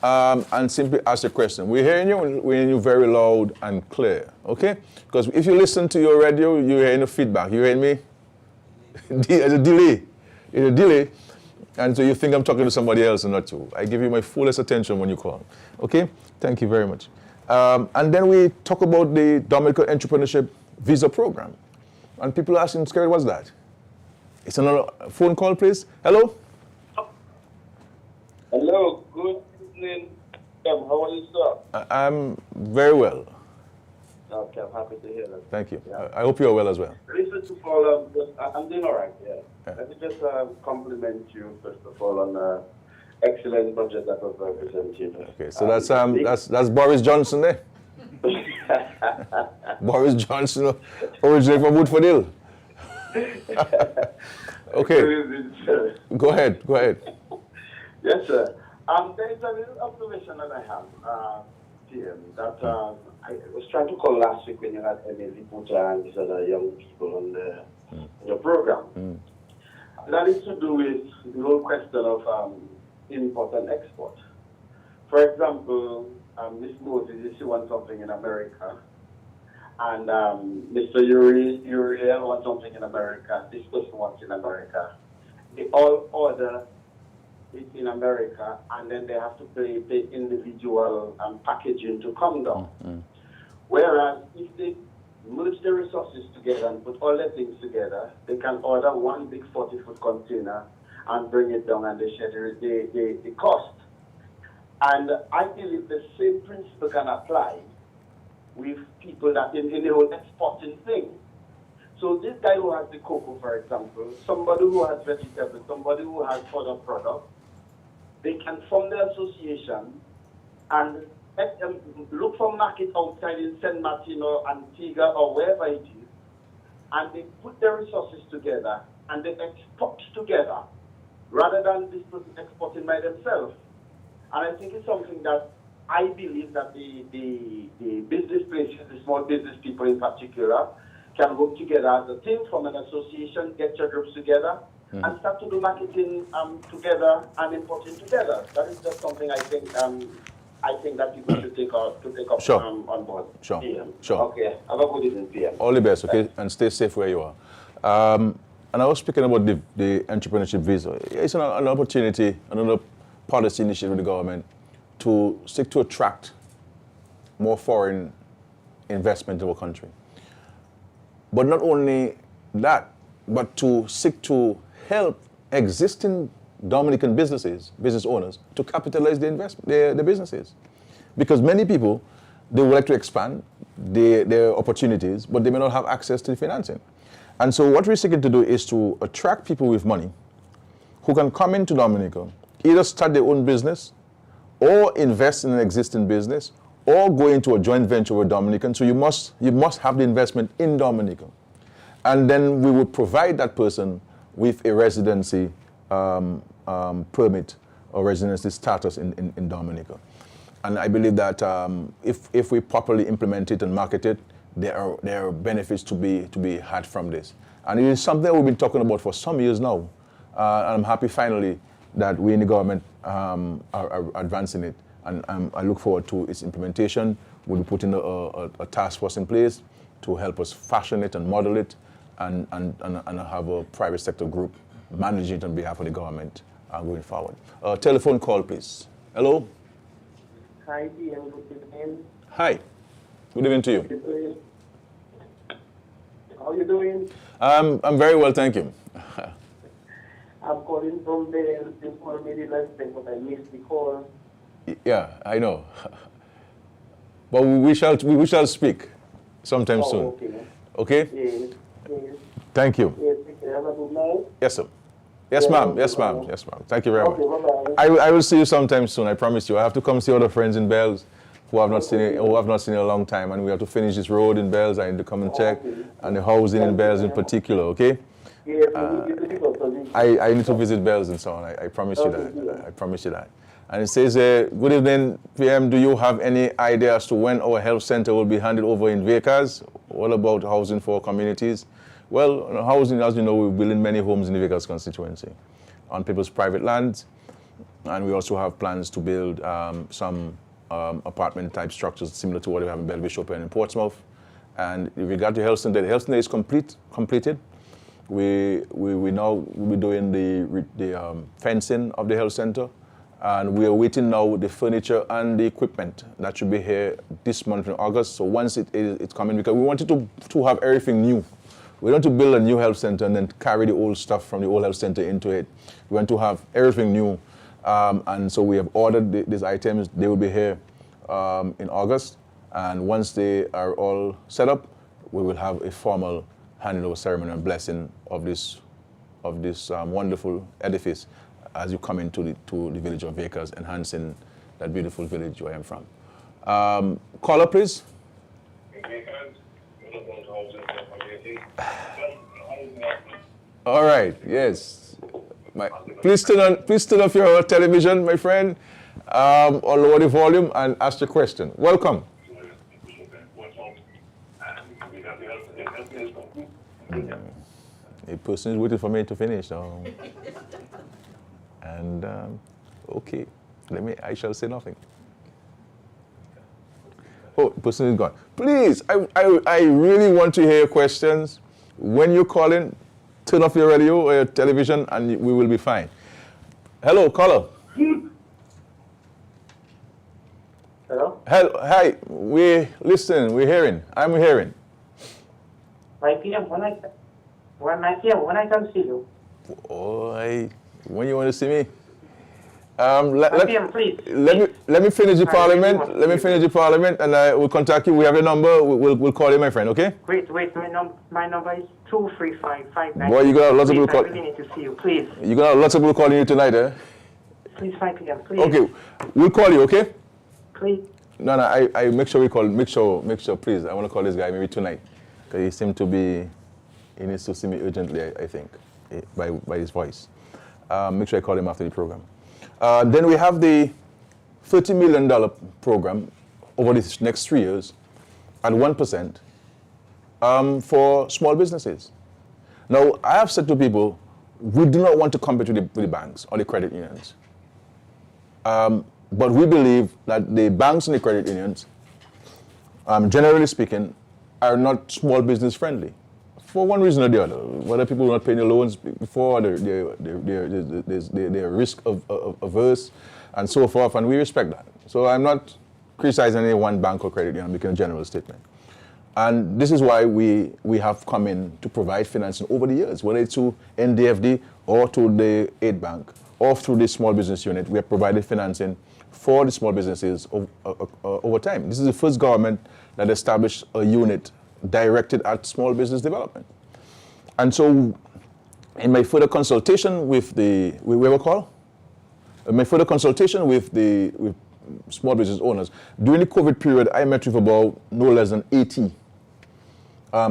B: And simply ask a question. We're hearing you very loud and clear, okay? Because if you listen to your radio, you're hearing the feedback. You hearing me? There's a delay. It's a delay. And so you think I'm talking to somebody else and not you. I give you my fullest attention when you call, okay? Thank you very much. And then we talk about the Dominican Entrepreneurship Visa Program. And people asking, Skerrit, what's that? It's another phone call, please. Hello?
K: Hello, good evening. How are you, sir?
B: I'm very well.
S: Okay, I'm happy to hear that.
B: Thank you.
S: Yeah.
B: I hope you're well as well.
S: Listen to follow, I'm doing all right, yeah. Let me just compliment you, first of all, on the excellent budget that was presented.
B: Okay, so that's Boris Johnson there. Boris Johnson, originally from Woodford Hill. Okay. Go ahead.
S: Yes, sir. There is a little observation that I have, PM, that I was trying to call last week when you had Emily Puta and these other young people on your program. That is to do with the whole question of import and export. For example, Ms. Moses, if she wants something in America, and Mr. Uriel wants something in America, this person wants in America, they all order it in America, and then they have to pay the individual packaging to come down. Whereas if they merge the resources together and put all their things together, they can order one big 40-foot container and bring it down, and they share the cost. And I believe the same principle can apply with people that in the whole exporting thing. So this guy who has the cocoa, for example, somebody who has vegetables, somebody who has other products, they can form the association and look for market outside in San Martino, Antigua, or wherever it is, and they put their resources together and they export together rather than this person exporting by themselves. And I think it's something that I believe that the business places, the small business people in particular, can work together as a team, from an association, get your groups together, and start to do marketing together and importing together. That is just something I think that people should take up on board.
B: Sure.
S: PM.
B: Sure.
S: Okay. Have a good evening, PM.
B: All the best, okay? And stay safe where you are. And I was speaking about the entrepreneurship visa. It's an opportunity, another policy initiative with the government to seek to attract more foreign investment in our country. But not only that, but to seek to help existing Dominican business owners, to capitalize their businesses. Because many people, they would like to expand their opportunities, but they may not have access to the financing. And so what we're seeking to do is to attract people with money who can come into Dominica, either start their own business or invest in an existing business or go into a joint venture with Dominican. So you must have the investment in Dominica. And then we would provide that person with a residency permit or residency status in Dominica. And I believe that if we properly implement it and market it, there are benefits to be had from this. And it is something that we've been talking about for some years now. And I'm happy finally that we in the government are advancing it. And I look forward to its implementation. We'll be putting a task force in place to help us fashion it and model it and have a private sector group manage it on behalf of the government going forward. Telephone call, please. Hello?
S: Hi, PM. Good evening.
B: Hi. Good evening to you.
S: How are you doing?
B: I'm very well, thank you.
S: I'm calling from the small middle estate, but I missed the call.
B: Yeah, I know. But we shall speak sometime soon.
S: Okay.
B: Okay?
S: Yes.
B: Thank you.
S: Yes, have a good night.
B: Yes, sir. Yes, ma'am. Yes, ma'am. Yes, ma'am. Thank you very much.
S: Bye-bye.
B: I will see you sometime soon. I promise you. I have to come see other friends in Bells who have not seen in a long time, and we have to finish this road in Bells. I need to come and check, and the housing in Bells in particular. Okay? I need to visit Bells and so on. I promise you that. I promise you that. And it says, good evening, PM. Do you have any idea as to when our health center will be handed over in Vekas? What about housing for communities? Well, housing, as you know, we're building many homes in the Vegas constituency on people's private lands. And we also have plans to build some apartment-type structures similar to what we have in Bellbishop and in Portsmouth. And with regard to health center, the health center is completed. We now will be doing the fencing of the health center. And we are waiting now the furniture and the equipment that should be here this month in August. So once it's coming, because we wanted to have everything new. We don't want to build a new health center and then carry the old stuff from the old health center into it. We want to have everything new. And so we have ordered these items. They will be here in August. And once they are all set up, we will have a formal handover ceremony and blessing of this wonderful edifice as you come into the village of Acres, enhancing that beautiful village where I'm from. Caller, please. All right, yes. Please turn off your television, my friend, or lower the volume and ask your question. Welcome. A person is waiting for me to finish. And okay, I shall say nothing. Oh, the person is gone. Please, I really want to hear your questions. When you're calling, turn off your radio or your television and we will be fine. Hello, caller.
T: Hello?
B: Hi, we're listening, we're hearing. I'm hearing.
T: 5 p.m. when I can see you.
B: Oh, when you want to see me?
T: 5 p.m. please.
B: Let me finish the parliament. Let me finish the parliament, and I will contact you. We have your number. We'll call you, my friend. Okay?
T: Wait. My number is 23559.
B: Boy, you got lots of people calling.
T: I really need to see you, please.
B: You got lots of people calling you tonight, eh?
T: Please, 5 p.m. Please.
B: Okay, we'll call you. Okay?
T: Please.
B: No. I make sure we call. Make sure. Please. I want to call this guy maybe tonight, because he seemed to be. He needs to see me urgently. I think by his voice. Make sure I call him after the program. Then we have the $30 million program over the next 3 years at 1% for small businesses. Now, I have said to people, we do not want to compete with the banks or the credit unions. But we believe that the banks and the credit unions, generally speaking, are not small business friendly. For one reason or the other, whether people are not paying the loans before, they're risk averse, and so forth, and we respect that. So I'm not criticizing any one bank or credit union, making a general statement. And this is why we have come in to provide financing over the years, whether it's to NDFD or to the aid bank or through the small business unit. We have provided financing for the small businesses over time. This is the first government that established a unit directed at small business development. And so in my further consultation with small business owners, during the COVID period, I met with about no less than 80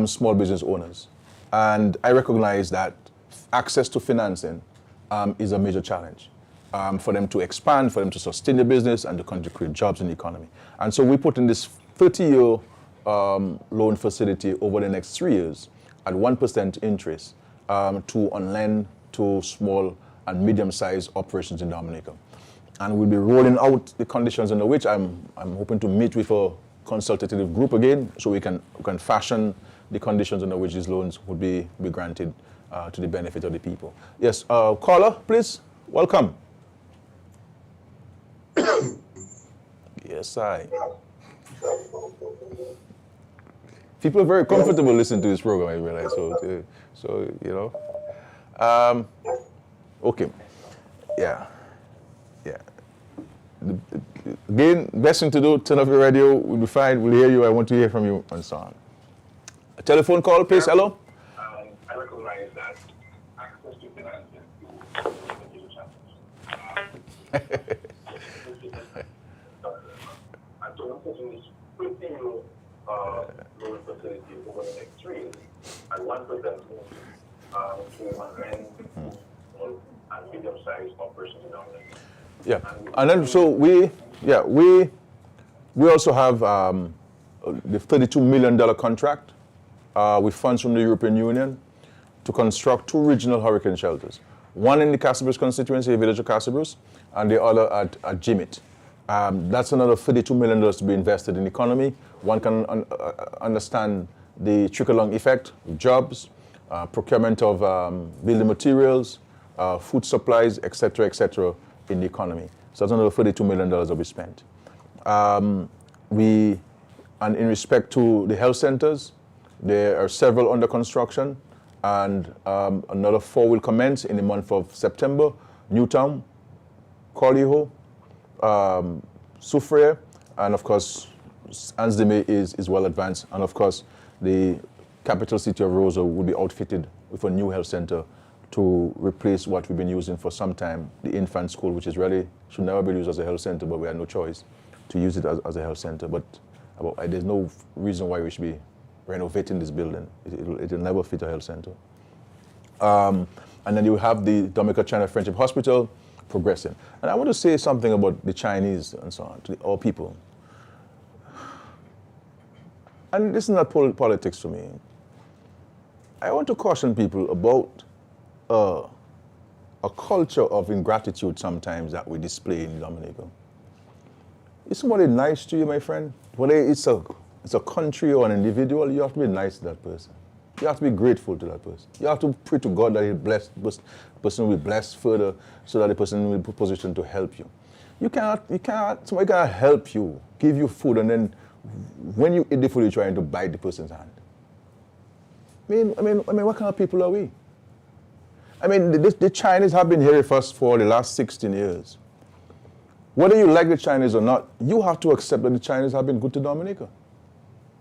B: small business owners. And I recognize that access to financing is a major challenge for them to expand, for them to sustain the business, and to continue to create jobs in the economy. And so we put in this 30-year loan facility over the next 3 years at 1% interest to lend to small and medium-sized operations in Dominica. And we'll be rolling out the conditions under which I'm hoping to meet with a consultative group again so we can fashion the conditions under which these loans would be granted to the benefit of the people. Yes, caller, please, welcome. Yes, people are very comfortable listening to this program, I realize. So you know. Okay. Yeah. Again, best thing to do, turn off your radio. We'll be fine. We'll hear you. I want to hear from you, and so on. A telephone call, please. Hello.
U: I recognize that access to financing and so I'm putting this 15-year loan facility over the next 3 years at 1% to lend small and medium-sized operations in Dominica.
B: Yeah, and then so we also have the $32 million contract with funds from the European Union to construct 2 regional hurricane shelters. One in the Cassabus constituency, the village of Cassabus, and the other at Jimit. That's another $32 million to be invested in the economy. One can understand the trickle-along effect, jobs, procurement of building materials, food supplies, etc., in the economy. So that's another $32 million that we spent. And in respect to the health centers, there are several under construction, and another 4 will commence in the month of September. Newtown, Corliho, Soufriere, and of course, Ansdeme is well advanced, and of course, the capital city of Roseau will be outfitted with a new health center to replace what we've been using for some time, the infant school, which is really should never be used as a health center, but we had no choice to use it as a health center. But there's no reason why we should be renovating this building. It'll never fit a health center. And then you have the Dominica-China Friendship Hospital progressing. And I want to say something about the Chinese and so on, to all people. And this is not politics for me. I want to caution people about a culture of ingratitude sometimes that we display in Dominica. Is somebody nice to you, my friend? Whether it's a country or an individual, you have to be nice to that person. You have to be grateful to that person. You have to pray to God that He'll bless the person will be blessed further, so that the person will be in position to help you. Somebody cannot help you, give you food, and then when you eat the food, you're trying to bite the person's hand. I mean, what kind of people are we? I mean, the Chinese have been here with us for the last 16 years. Whether you like the Chinese or not, you have to accept that the Chinese have been good to Dominica.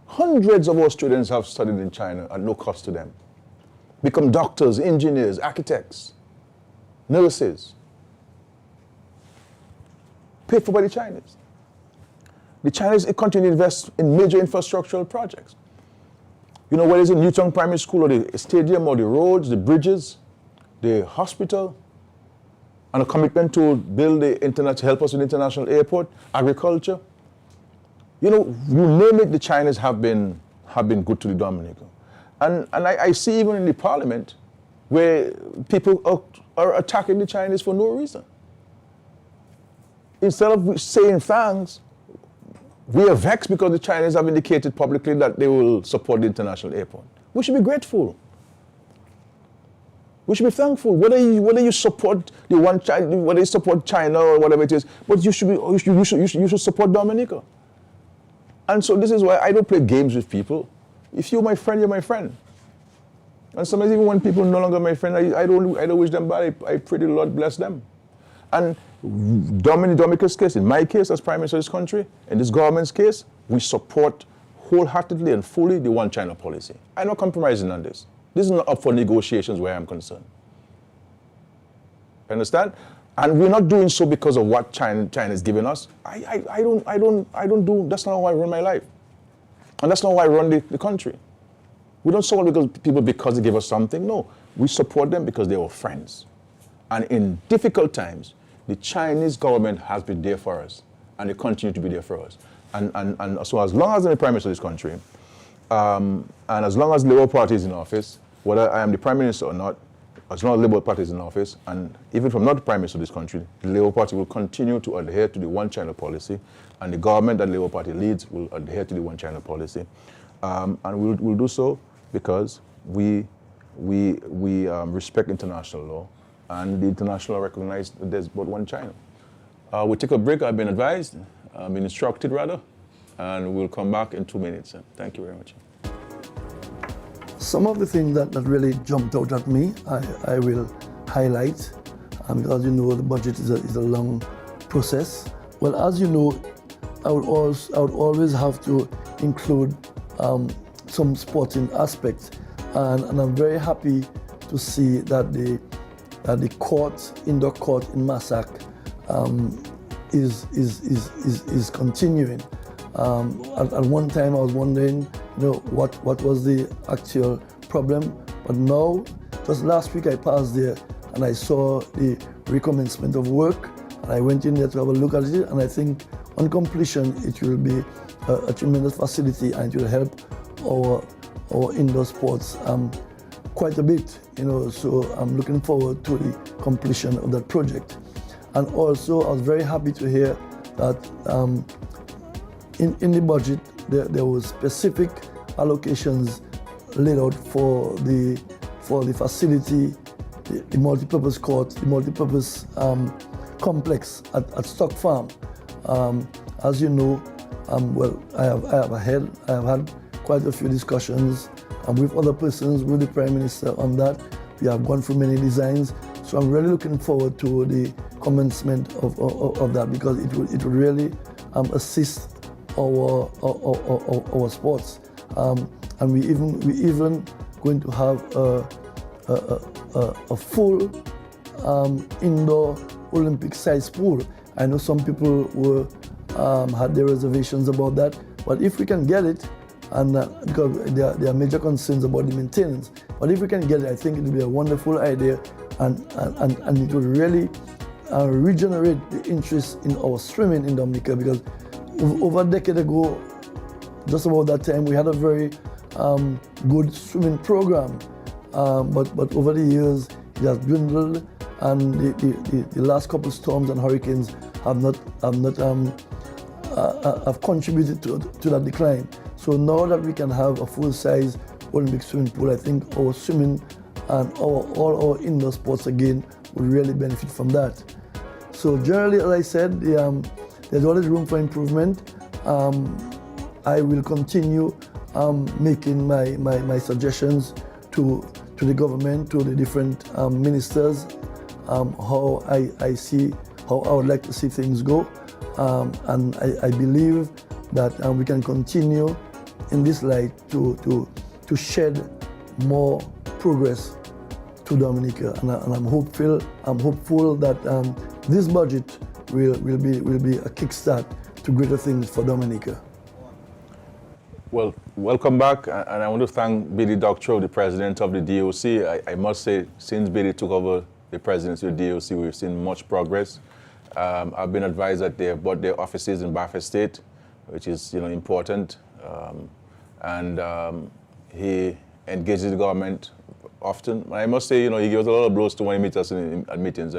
B: Hundreds of our students have studied in China at no cost to them. Become doctors, engineers, architects, nurses. Paid for by the Chinese. The Chinese continue to invest in major infrastructural projects. You know, whether it's in Newtown Primary School or the stadium or the roads, the bridges, the hospital, and a commitment to build the internet to help us with the international airport, agriculture. You know, you name it, the Chinese have been good to the Dominica. And I see even in the parliament where people are attacking the Chinese for no reason. Instead of saying thanks, we are vexed because the Chinese have indicated publicly that they will support the international airport. We should be grateful. We should be thankful. Whether you support the one China, whether you support China or whatever it is, but you should support Dominica. And so this is why I don't play games with people. If you're my friend, you're my friend. And sometimes even when people are no longer my friend, I don't wish them bad. I pray the Lord bless them. And Dominica's case, in my case as Prime Minister of this country, in this government's case, we support wholeheartedly and fully the one China policy. I'm not compromising on this. This is not up for negotiations where I'm concerned. Understand? And we're not doing so because of what China is giving us. I don't do, that's not how I run my life. And that's not how I run the country. We don't support people because they give us something. No, we support them because they are friends. And in difficult times, the Chinese government has been there for us, and they continue to be there for us. And so as long as I'm the Prime Minister of this country, and as long as the Labour Party is in office, whether I am the Prime Minister or not, as long as the Labour Party is in office, and even if I'm not the Prime Minister of this country, the Labour Party will continue to adhere to the one China policy, and the government that the Labour Party leads will adhere to the one China policy. And we'll do so because we respect international law, and the international law recognizes that there's but one China. We'll take a break. I've been advised, I've been instructed rather, and we'll come back in 2 minutes. Thank you very much.
A: Some of the things that really jumped out at me, I will highlight, because you know the budget is a long process. Well, as you know, I would always have to include some sporting aspects, and I'm very happy to see that the indoor court in Massac is continuing. At one time I was wondering, what was the actual problem, but now, just last week I passed there and I saw the recommencement of work, and I went in there to have a look at it, and I think on completion it will be a tremendous facility, and it will help our indoor sports quite a bit, so I'm looking forward to the completion of that project. And also I was very happy to hear that in the budget there was specific allocations laid out for the facility, the multipurpose court, the multipurpose complex at Stock Farm. As you know, well, I have had quite a few discussions with other persons, with the Prime Minister on that. We have gone through many designs, so I'm really looking forward to the commencement of that, because it would really assist our sports. And we even going to have a full indoor Olympic-sized pool. I know some people had their reservations about that, but if we can get it, and because there are major concerns about the maintenance, but if we can get it, I think it will be a wonderful idea, and it will really regenerate the interest in our swimming in Dominica, because over a decade ago, just about that time, we had a very good swimming program, but over the years it has dwindled, and the last couple of storms and hurricanes have contributed to that decline. So now that we can have a full-size Olympic swimming pool, I think our swimming and all our indoor sports again will really benefit from that. So generally, as I said, there's always room for improvement. I will continue making my suggestions to the government, to the different ministers, how I would like to see things go. And I believe that we can continue in this light to shed more progress to Dominica, and I'm hopeful that this budget will be a kickstart to greater things for Dominica.
B: Well, welcome back, and I want to thank Billy Doctorow, the president of the DOC. I must say, since Billy took over the presidency of the DOC, we've seen much progress. I've been advised that they have bought their offices in Bath Estate, which is important, and he engages the government often. I must say, he gives a lot of blows to when he meets us at meetings.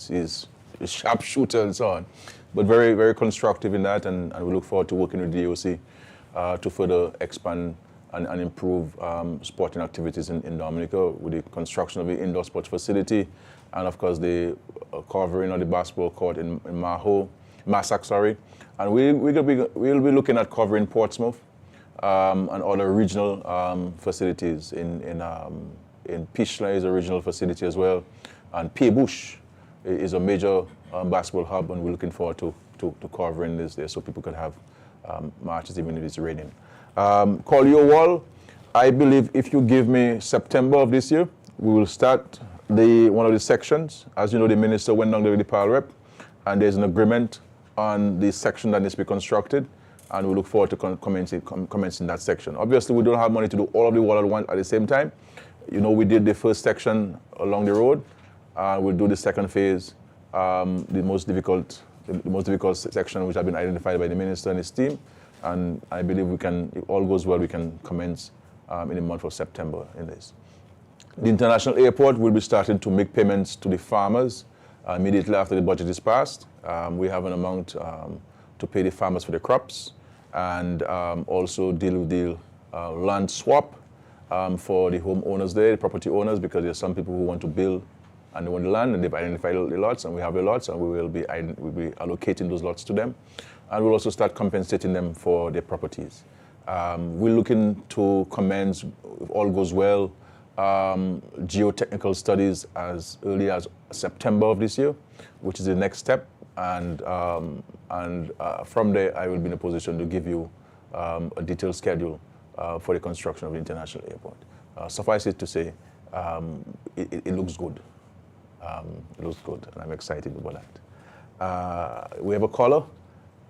B: He's a sharpshooter and so on, but very, very constructive in that, and we look forward to working with the DOC to further expand and improve sporting activities in Dominica with the construction of the indoor sports facility, and of course the covering of the basketball court in Massac, and we'll be looking at covering Portsmouth and other regional facilities. In Pichla is a regional facility as well, and Paybush is a major basketball hub, and we're looking forward to covering this there so people could have matches even if it's raining. Call your wall. I believe if you give me September of this year, we will start one of the sections. As you know, the minister went down there with the PAL rep, and there's an agreement on the section that needs to be constructed, and we look forward to commencing that section. Obviously, we don't have money to do all of the wall at once at the same time. We did the first section along the road. We'll do the second phase, the most difficult section, which has been identified by the minister and his team. And I believe we can, if all goes well, we can commence in the month of September in this. The international airport will be starting to make payments to the farmers immediately after the budget is passed. We have an amount to pay the farmers for the crops, and also deal with the land swap for the homeowners there, the property owners, because there's some people who want to build and they want the land, and they've identified the lots, and we have the lots, and we'll be allocating those lots to them. And we'll also start compensating them for their properties. We're looking to commence, if all goes well, geotechnical studies as early as September of this year, which is the next step. And from there, I will be in a position to give you a detailed schedule for the construction of the international airport. Suffice it to say, it looks good. It looks good, and I'm excited about that. We have a caller.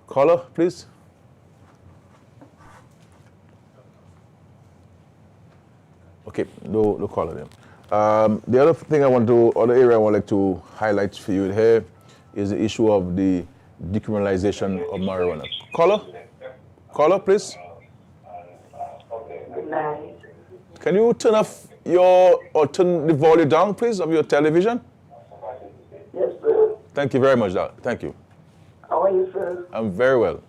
B: Caller, please. Okay, no caller there. The other area I would like to highlight for you here is the issue of the decriminalization of marijuana. Caller, please.
J: Good night.
B: Can you turn turn the volume down, please, of your television?
J: Yes, sir.
B: Thank you very much, Thank you.
J: How are you, sir?
B: I'm very well.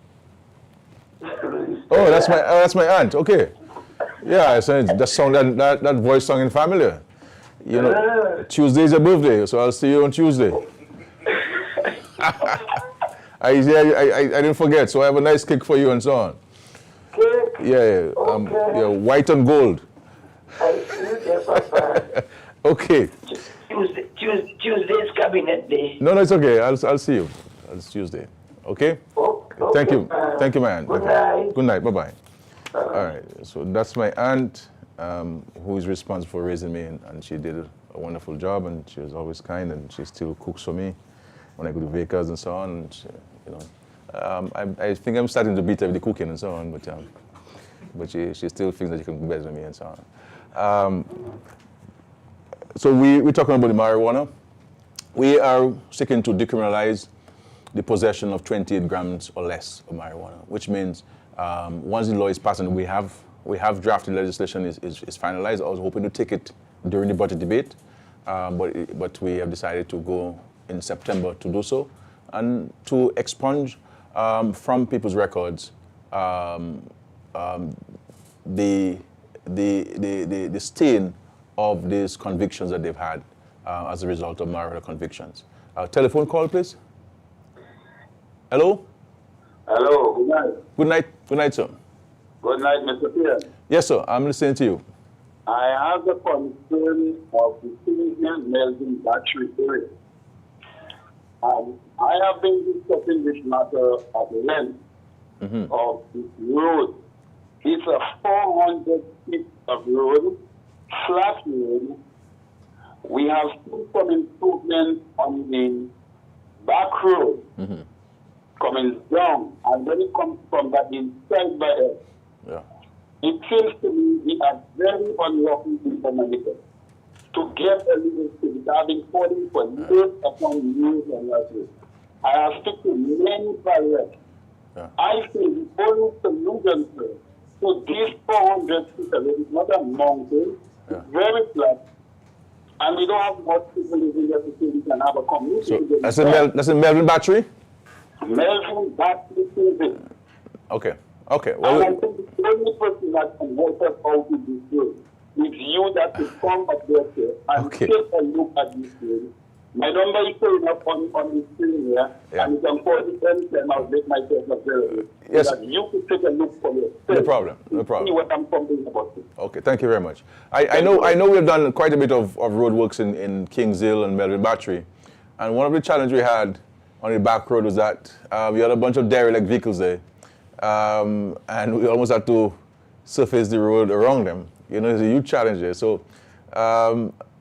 B: Oh, that's my aunt. Okay. Yeah, that voice sounding familiar. Tuesday is your birthday, so I'll see you on Tuesday. I didn't forget, so I have a nice cake for you and so on.
J: Cake?
B: Yeah.
J: Okay.
B: White and gold.
J: I see you there, Papa.
B: Okay.
J: Tuesday's cabinet day.
B: No, it's okay. I'll see you. It's Tuesday. Okay?
J: Okay.
B: Thank you, man.
T: Good night.
B: Good night. Bye-bye. All right. So that's my aunt, who is responsible for raising me, and she did a wonderful job, and she was always kind, and she still cooks for me when I go to Vegas and so on. And she, I think I'm starting to beat her with the cooking and so on, but she still thinks that she can cook better than me and so on. So we're talking about the marijuana. We are seeking to decriminalize the possession of 28 grams or less of marijuana, which means once the law is passed and we have drafted legislation is finalized. I was hoping to take it during the budget debate, but we have decided to go in September to do so and to expunge from people's records the stain of these convictions that they've had as a result of marijuana convictions. Telephone call, please. Hello?
K: Hello, good night.
B: Good night. Good night, sir.
K: Good night, Mr. Pierre.
B: Yes, sir. I'm listening to you.
K: I have the concern of the Canadian Melvin battery area. I have been discussing this matter at length of this road. It's a 400 feet of road, flat road. We have seen some improvement on the back road coming down, and when it comes from that inside by us, it seems to me we are very unlucky information to get a little thing. I've been calling for years upon years and years. I have spoken to many barriers. I think the only solution to this 400 feet away is not a mountain, it's very flat, and we don't have much people living there to say we can have a community.
B: So that's in Melvin Battery?
K: Melvin Battery.
B: Okay.
K: Well, and I think the only person that can help us out with this road is you that will come up there and take a look at this road. My number is showing up on the screen here, and you can call me anytime. I'll make myself available.
B: Yes.
K: So that you can take a look for yourself.
B: No problem.
K: See what I'm complaining about.
B: Okay, thank you very much. I know we've done quite a bit of road works in Kings Hill and Melvin Battery, and one of the challenges we had on the back road was that we had a bunch of derelict vehicles there, and we almost had to surface the road around them. It's a huge challenge there. So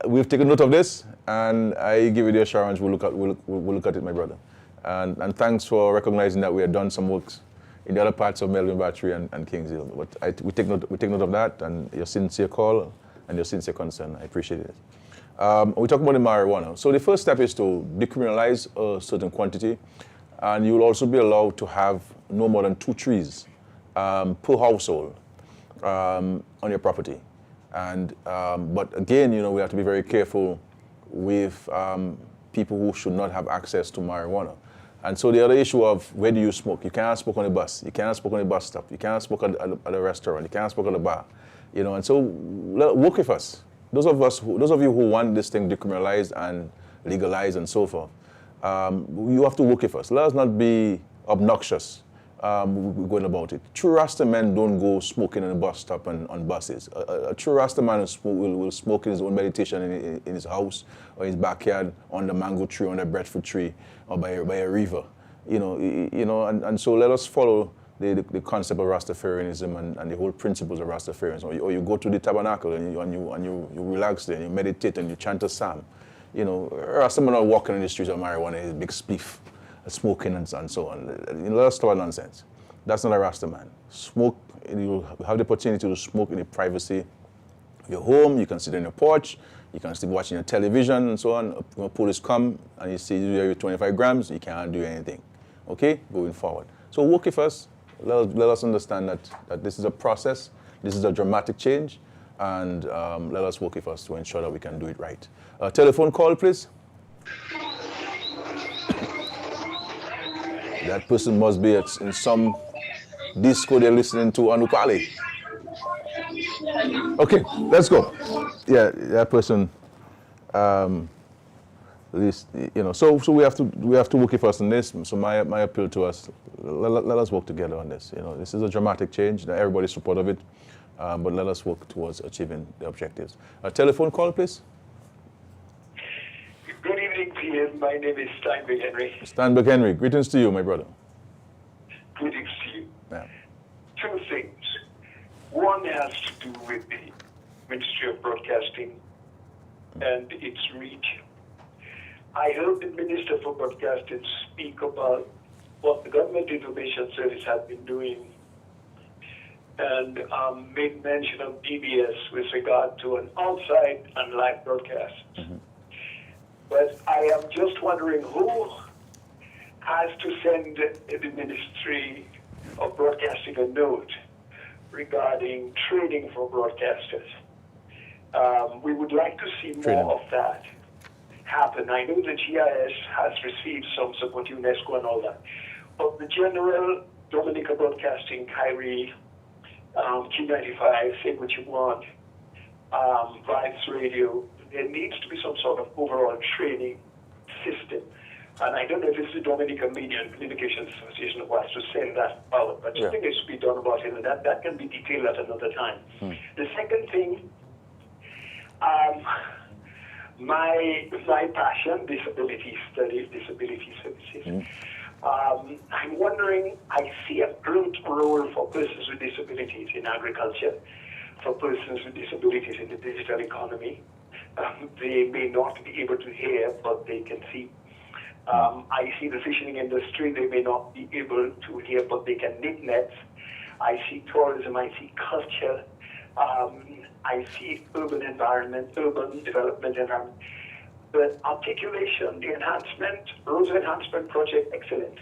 B: we've taken note of this, and I give you the assurance we'll look at it, my brother. And thanks for recognizing that we had done some works in the other parts of Melvin Battery and Kings Hill. But we take note of that, and your sincere call and your sincere concern. I appreciate it. We talk about the marijuana. So the first step is to decriminalize a certain quantity, and you will also be allowed to have no more than 2 trees per household on your property. And but again, we have to be very careful with people who should not have access to marijuana. And so the other issue of where do you smoke? You cannot smoke on the bus. You cannot smoke on the bus stop. You cannot smoke at a restaurant. You cannot smoke at a bar. And so work with us. Those of you who want this thing decriminalized and legalized and so forth, you have to work with us. Let us not be obnoxious going about it. True Rasta men don't go smoking in a bus stop and on buses. A true Rasta man will smoke in his own meditation in his house or his backyard, on the mango tree, on the breadfruit tree, or by a river. And so let us follow the concept of Rastafarianism and the whole principles of Rastafarianism. Or you go to the tabernacle and you relax there and you meditate and you chant a psalm. Rasta man not walking in the streets of marijuana is a big spliff, smoking and so on. Let us stop nonsense. That's not a Rasta man. Smoke, you have the opportunity to smoke in the privacy of your home. You can sit on your porch. You can still be watching your television and so on. When police come and you see you have 25 grams, you can't do anything. Okay? Going forward. So work with us. Let us understand that this is a process. This is a dramatic change. And let us work with us to ensure that we can do it right. Telephone call, please. That person must be in some disco they're listening to Anupali. Okay, let's go. Yeah, that person. So we have to work with us on this. So my appeal to us, let us work together on this. This is a dramatic change. Everybody's support of it, but let us work towards achieving the objectives. A telephone call, please.
C: Good evening, PM. My name is Steinberg Henry.
B: Steinberg Henry, greetings to you, my brother.
C: Greetings to you.
B: Yeah.
C: Two things. One has to do with the Ministry of Broadcasting and its reach. I heard the Minister for Broadcasting speak about what the Government Information Service had been doing and made mention of DBS with regard to an on-site and live broadcast. But I am just wondering who has to send the Ministry of Broadcasting a note regarding training for broadcasters. We would like to see more of that happen. I know the GIS has received some support, UNESCO and all that, but the general Dominica Broadcasting, Kyrie, Q95, say what you want, Vibes Radio, there needs to be some sort of overall training system. And I don't know if it's the Dominica Media and Communications Association who has to send that out, but something needs to be done about it, and that can be detailed at another time. The second thing, my passion, disability studies, disability services. I'm wondering, I see a great role for persons with disabilities in agriculture, for persons with disabilities in the digital economy. They may not be able to hear, but they can see. I see the fishing industry, they may not be able to hear, but they can knit nets. I see tourism, I see culture. I see urban environment, urban development environment. The articulation, the enhancement, roads enhancement project, excellent.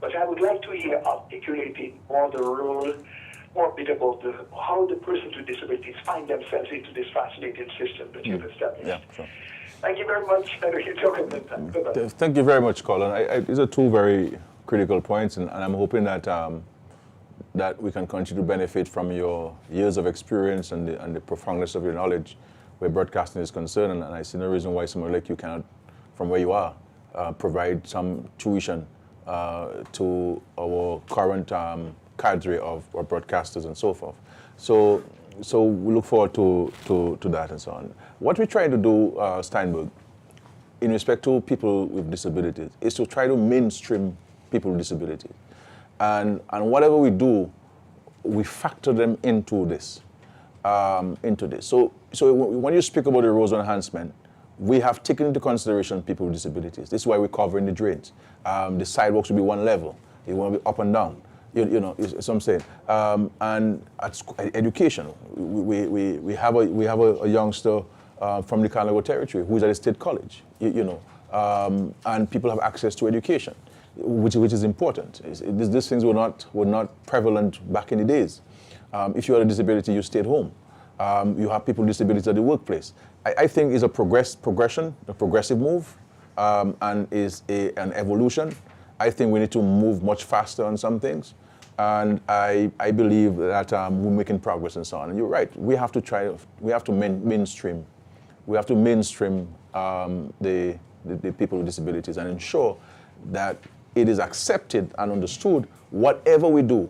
C: But I would like to hear articulating more the role, more a bit about how the persons with disabilities find themselves into this fascinating system that you've established.
B: Yeah, sure.
C: Thank you very much.
B: Thank you very much, Colin. These are two very critical points, and I'm hoping that that we can continue to benefit from your years of experience and the profoundness of your knowledge where broadcasting is concerned. And I see no reason why someone like you cannot, from where you are, provide some tuition to our current cadre of broadcasters and so forth. So we look forward to that and so on. What we're trying to do, Steinberg, in respect to people with disabilities, is to try to mainstream people with disabilities. And whatever we do, we factor them into this. So when you speak about the roads enhancement, we have taken into consideration people with disabilities. This is why we're covering the drains. The sidewalks will be one level. They won't be up and down. You know, is what I'm saying. And at education, we have a youngster from the Carnival territory who is at a state college. And people have access to education, which is important. These things were not prevalent back in the days. If you had a disability, you stayed home. You have people with disabilities at the workplace. I think it's a progression, a progressive move, and is an evolution. I think we need to move much faster on some things, and I believe that we're making progress and so on. And you're right. We have to mainstream. We have to mainstream the people with disabilities and ensure that it is accepted and understood. Whatever we do,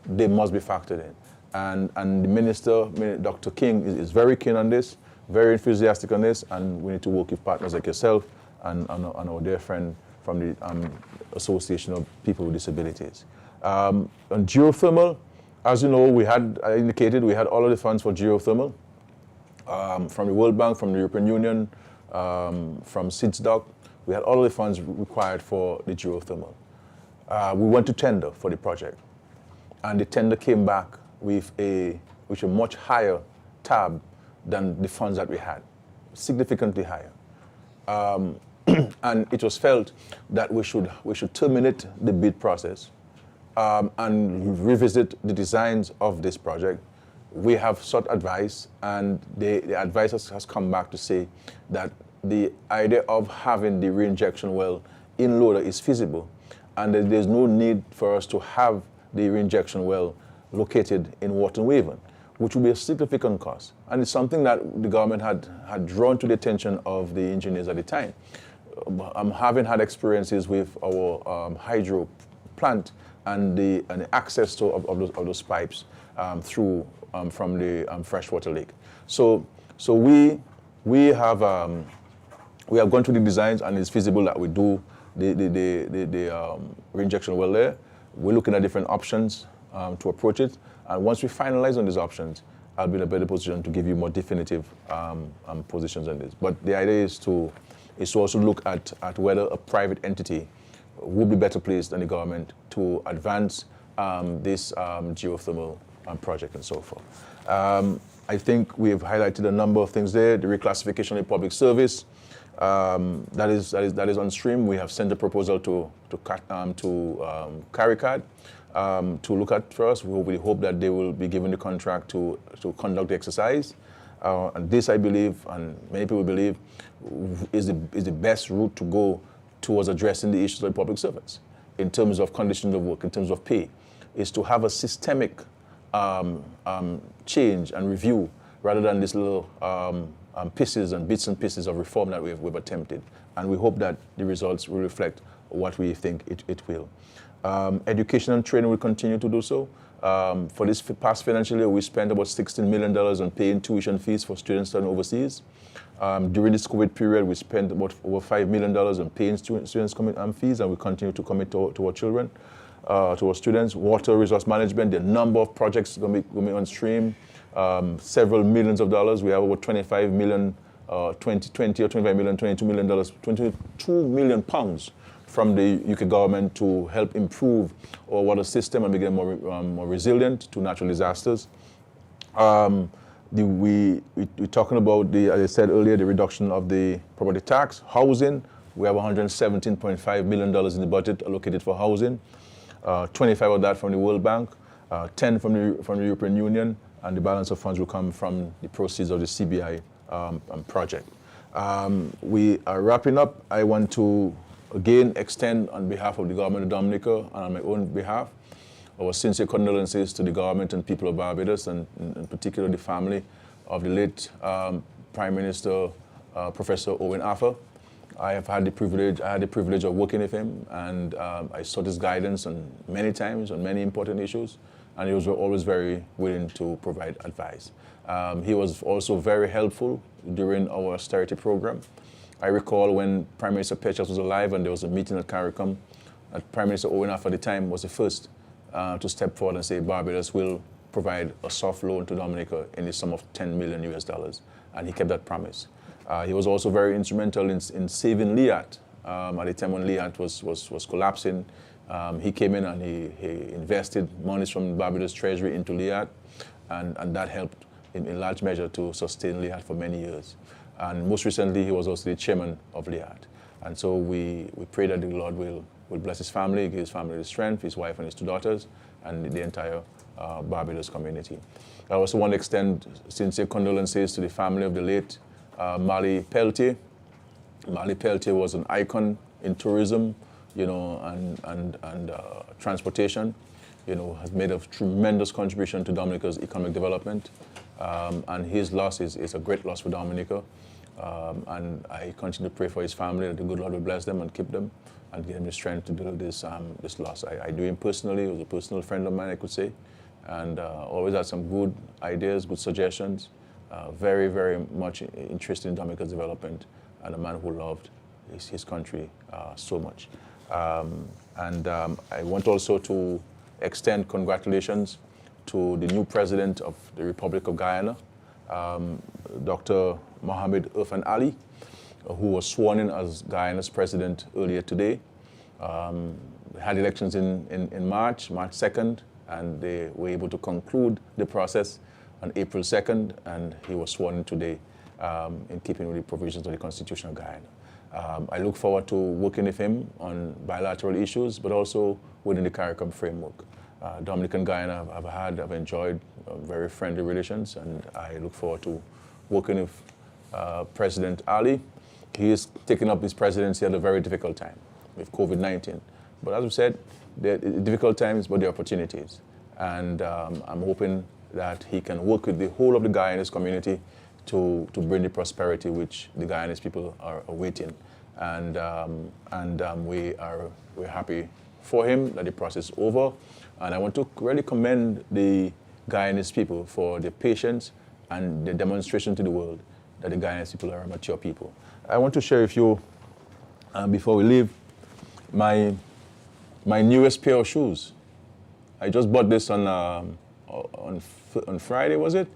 B: they must be factored in. And the minister, Dr. King, is very keen on this, very enthusiastic on this, and we need to work with partners like yourself and our dear friend from the Association of People with Disabilities. On geothermal, as you know, I indicated we had all of the funds for geothermal from the World Bank, from the European Union, from SIDSDOC. We had all of the funds required for the geothermal. We went to tender for the project, and the tender came back with a much higher tab than the funds that we had, significantly higher. And it was felt that we should terminate the bid process and revisit the designs of this project. We have sought advice, and the advice has come back to say that the idea of having the reinjection well in Loda is feasible, and that there's no need for us to have the reinjection well located in Wharton Waven, which will be a significant cost. And it's something that the government had drawn to the attention of the engineers at the time. Having had experiences with our hydro plant and the access to of those pipes through from the freshwater lake. So we have gone through the designs, and it's feasible that we do the reinjection well there. we're looking at different options to approach it. And once we finalize on these options, I'll be in a better position to give you more definitive positions on this. But the idea is to also look at whether a private entity would be better placed than the government to advance this geothermal project and so forth. I think we have highlighted a number of things there. The reclassification of the public service, that is on stream. We have sent a proposal to CARICAD to look at first. We hope that they will be given the contract to conduct the exercise. And this, I believe, and many people believe, is the best route to go towards addressing the issues of the public servants in terms of conditions of work, in terms of pay, is to have a systemic change and review rather than these little pieces and bits and pieces of reform that we've attempted. And we hope that the results will reflect what we think it will. Education and training will continue to do so. For this past financial year, we spent about $16 million on paying tuition fees for students studying overseas. During this COVID period, we spent about over $5 million on paying students fees, and we continue to commit to our children, to our students. Water resource management, the number of projects going to be on stream, several millions of dollars. We have over 25 million, 20 or 25 million, $22 million, 22 million pounds from the UK government to help improve our water system and make it more resilient to natural disasters. We're talking about, as I said earlier, the reduction of the property tax. Housing, we have $117.5 million in the budget allocated for housing, 25 of that from the World Bank, 10 from the European Union, and the balance of funds will come from the proceeds of the CBI project. We are wrapping up. I want to again extend on behalf of the government of Dominica and on my own behalf our sincere condolences to the government and people of Barbados, and in particular the family of the late Prime Minister Professor Owen Arthur. I had the privilege of working with him, and I sought his guidance on many times on many important issues, and he was always very willing to provide advice. He was also very helpful during our austerity program. I recall when Prime Minister Petras was alive and there was a meeting at CARICOM, Prime Minister Owen Arthur at the time was the first to step forward and say Barbados will provide a soft loan to Dominica in the sum of $10 million US, and he kept that promise. He was also very instrumental in saving Liat at the time when Liat was collapsing. He came in and he invested monies from Barbados Treasury into Liat, and that helped in large measure to sustain Liat for many years. And most recently, he was also the chairman of Liat. And so we pray that the Lord will bless his family, give his family the strength, his wife and his 2 daughters, and the entire Barbados community. I also want to extend sincere condolences to the family of the late Mali Peltier. Mali Peltier was an icon in tourism, and transportation. Has made a tremendous contribution to Dominica's economic development. And his loss is a great loss for Dominica. And I continue to pray for his family that the good Lord will bless them and keep them and give them the strength to deal with this loss. I knew him personally. He was a personal friend of mine, I could say, and always had some good ideas, good suggestions. Very, very much interested in Dominica's development, and a man who loved his country so much. I want also to extend congratulations to the new president of the Republic of Guyana, Dr. Mohamed Irfan Ali, who was sworn in as Guyana's president earlier today. They had elections in March 2nd, and they were able to conclude the process on April 2nd, and he was sworn in today in keeping with the provisions of the Constitution of Guyana. I look forward to working with him on bilateral issues, but also within the CARICOM framework. Dominican and Guyana have enjoyed very friendly relations, and I look forward to working with President Ali. He is taking up his presidency at a very difficult time with COVID-19. But as we said, there are difficult times, but there are opportunities. And I'm hoping that he can work with the whole of the Guyanese community to bring the prosperity which the Guyanese people are awaiting. And we're happy for him that the process is over. And I want to really commend the Guyanese people for their patience and the demonstration to the world that the Guyanese people are a mature people. I want to share with you, before we leave, my newest pair of shoes. I just bought this on Friday, was it?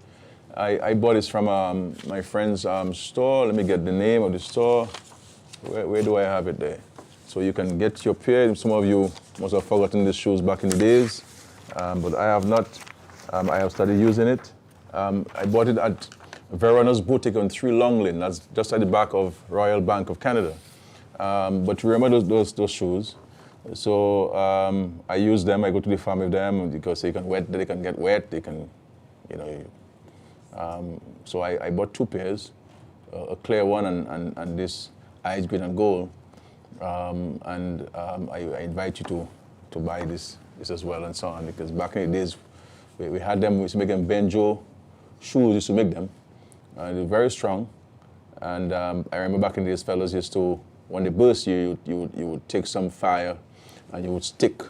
B: I bought this from my friend's store. Let me get the name of the store. Where do I have it there? So you can get your pair. Some of you must have forgotten these shoes back in the days, but I have not. I have started using it. I bought it at Verona's Boutique on 3 Long Lane. That's just at the back of Royal Bank of Canada. But remember those shoes. So I use them. I go to the farm with them because they can get wet. They can, you know. So I bought 2 pairs, a clear one and this ice green and gold. I invite you to buy this as well and so on, because back in the days we had them. We used to make them Benjo shoes. Used to make them. They're very strong. And I remember back in the days, fellas used to, when they burst, you would take some fire and you would stick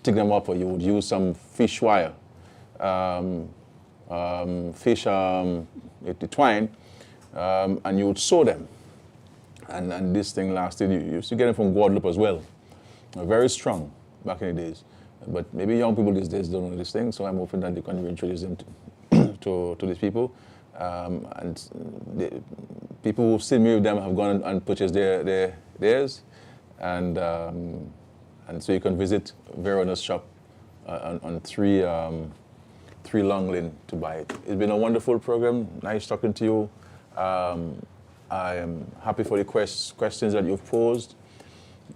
B: them up, or you would use some fish wire, the twine, and you would sew them. And this thing lasted. You used to get them from Guadeloupe as well. Very strong back in the days. But maybe young people these days don't know this thing, so I'm hoping that you can reintroduce them to these people. And the people who've seen me with them have gone and purchased theirs. And so you can visit Verona's shop on 3 Long Lane to buy it. It's been a wonderful program. Nice talking to you. I am happy for the questions that you've posed.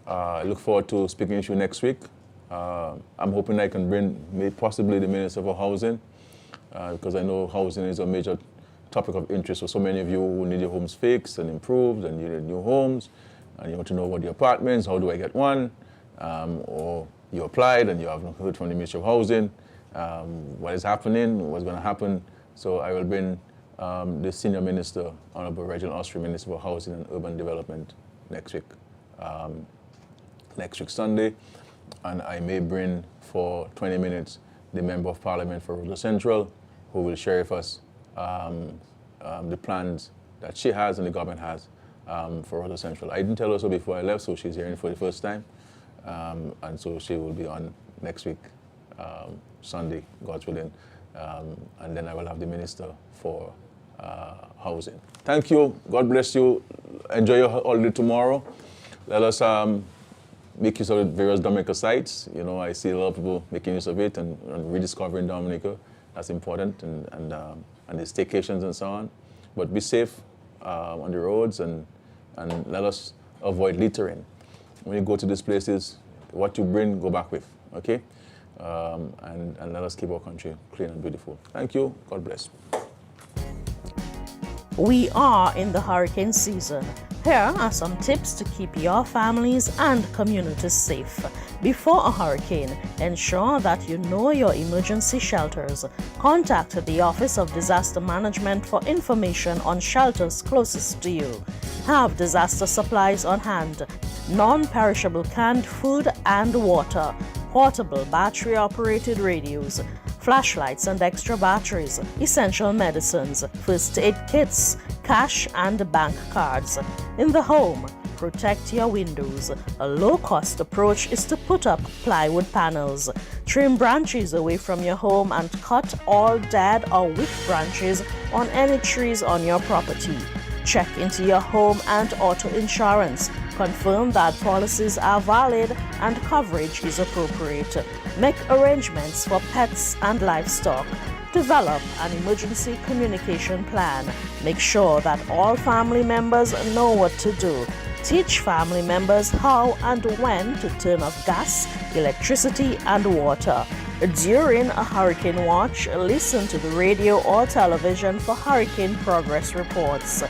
B: I look forward to speaking to you next week. I'm hoping I can bring possibly the Minister for Housing, because I know housing is a major topic of interest for so many of you who need your homes fixed and improved, and you need new homes, and you want to know about the apartments, how do I get one? Or you applied and you haven't heard from the Ministry of Housing, what is happening, what's going to happen. So I will bring the Senior Minister, Honorable Reginald Austri, Minister for Housing and Urban Development, next week Sunday. And I may bring for 20 minutes the Member of Parliament for Rural Central, who will share with us the plans that she has and the government has for Rural Central. I didn't tell her so before I left, so she's hearing for the first time. And so she will be on next week, Sunday, God's willing. And then I will have the Minister for Housing. Thank you. God bless you. Enjoy your holiday tomorrow. Let us make use of the various Dominica sites. You know, I see a lot of people making use of it and rediscovering Dominica. That's important, and the staycations and so on. But be safe on the roads, and let us avoid littering. When you go to these places, what you bring, go back with, okay? And let us keep our country clean and beautiful. Thank you. God bless.
D: We are in the hurricane season. Here are some tips to keep your families and communities safe. Before a hurricane, ensure that you know your emergency shelters. Contact the Office of Disaster Management for information on shelters closest to you. Have disaster supplies on hand: non-perishable canned food and water, portable battery-operated radios, flashlights and extra batteries, essential medicines, first aid kits, cash and bank cards. In the home, protect your windows. A low-cost approach is to put up plywood panels. Trim branches away from your home and cut all dead or weak branches on any trees on your property. Check into your home and auto insurance. Confirm that policies are valid and coverage is appropriate. Make arrangements for pets and livestock. Develop an emergency communication plan. Make sure that all family members know what to do. Teach family members how and when to turn off gas, electricity, and water. During a hurricane watch, listen to the radio or television for hurricane progress reports.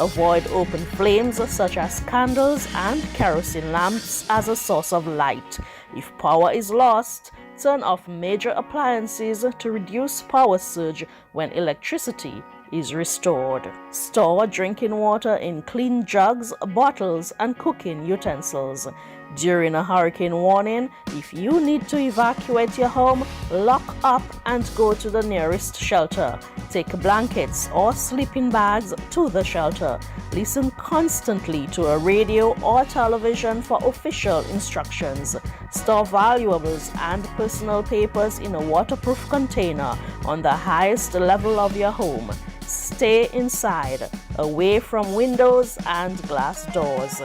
D: Avoid open flames such as candles and kerosene lamps as a source of light. If power is lost, turn off major appliances to reduce power surge when electricity is restored. Store drinking water in clean jugs, bottles, and cooking utensils. During a hurricane warning, if you need to evacuate your home, lock up and go to the nearest shelter. Take blankets or sleeping bags to the shelter. Listen constantly to a radio or television for official instructions. Store valuables and personal papers in a waterproof container on the highest level of your home. Stay inside, away from windows and glass doors.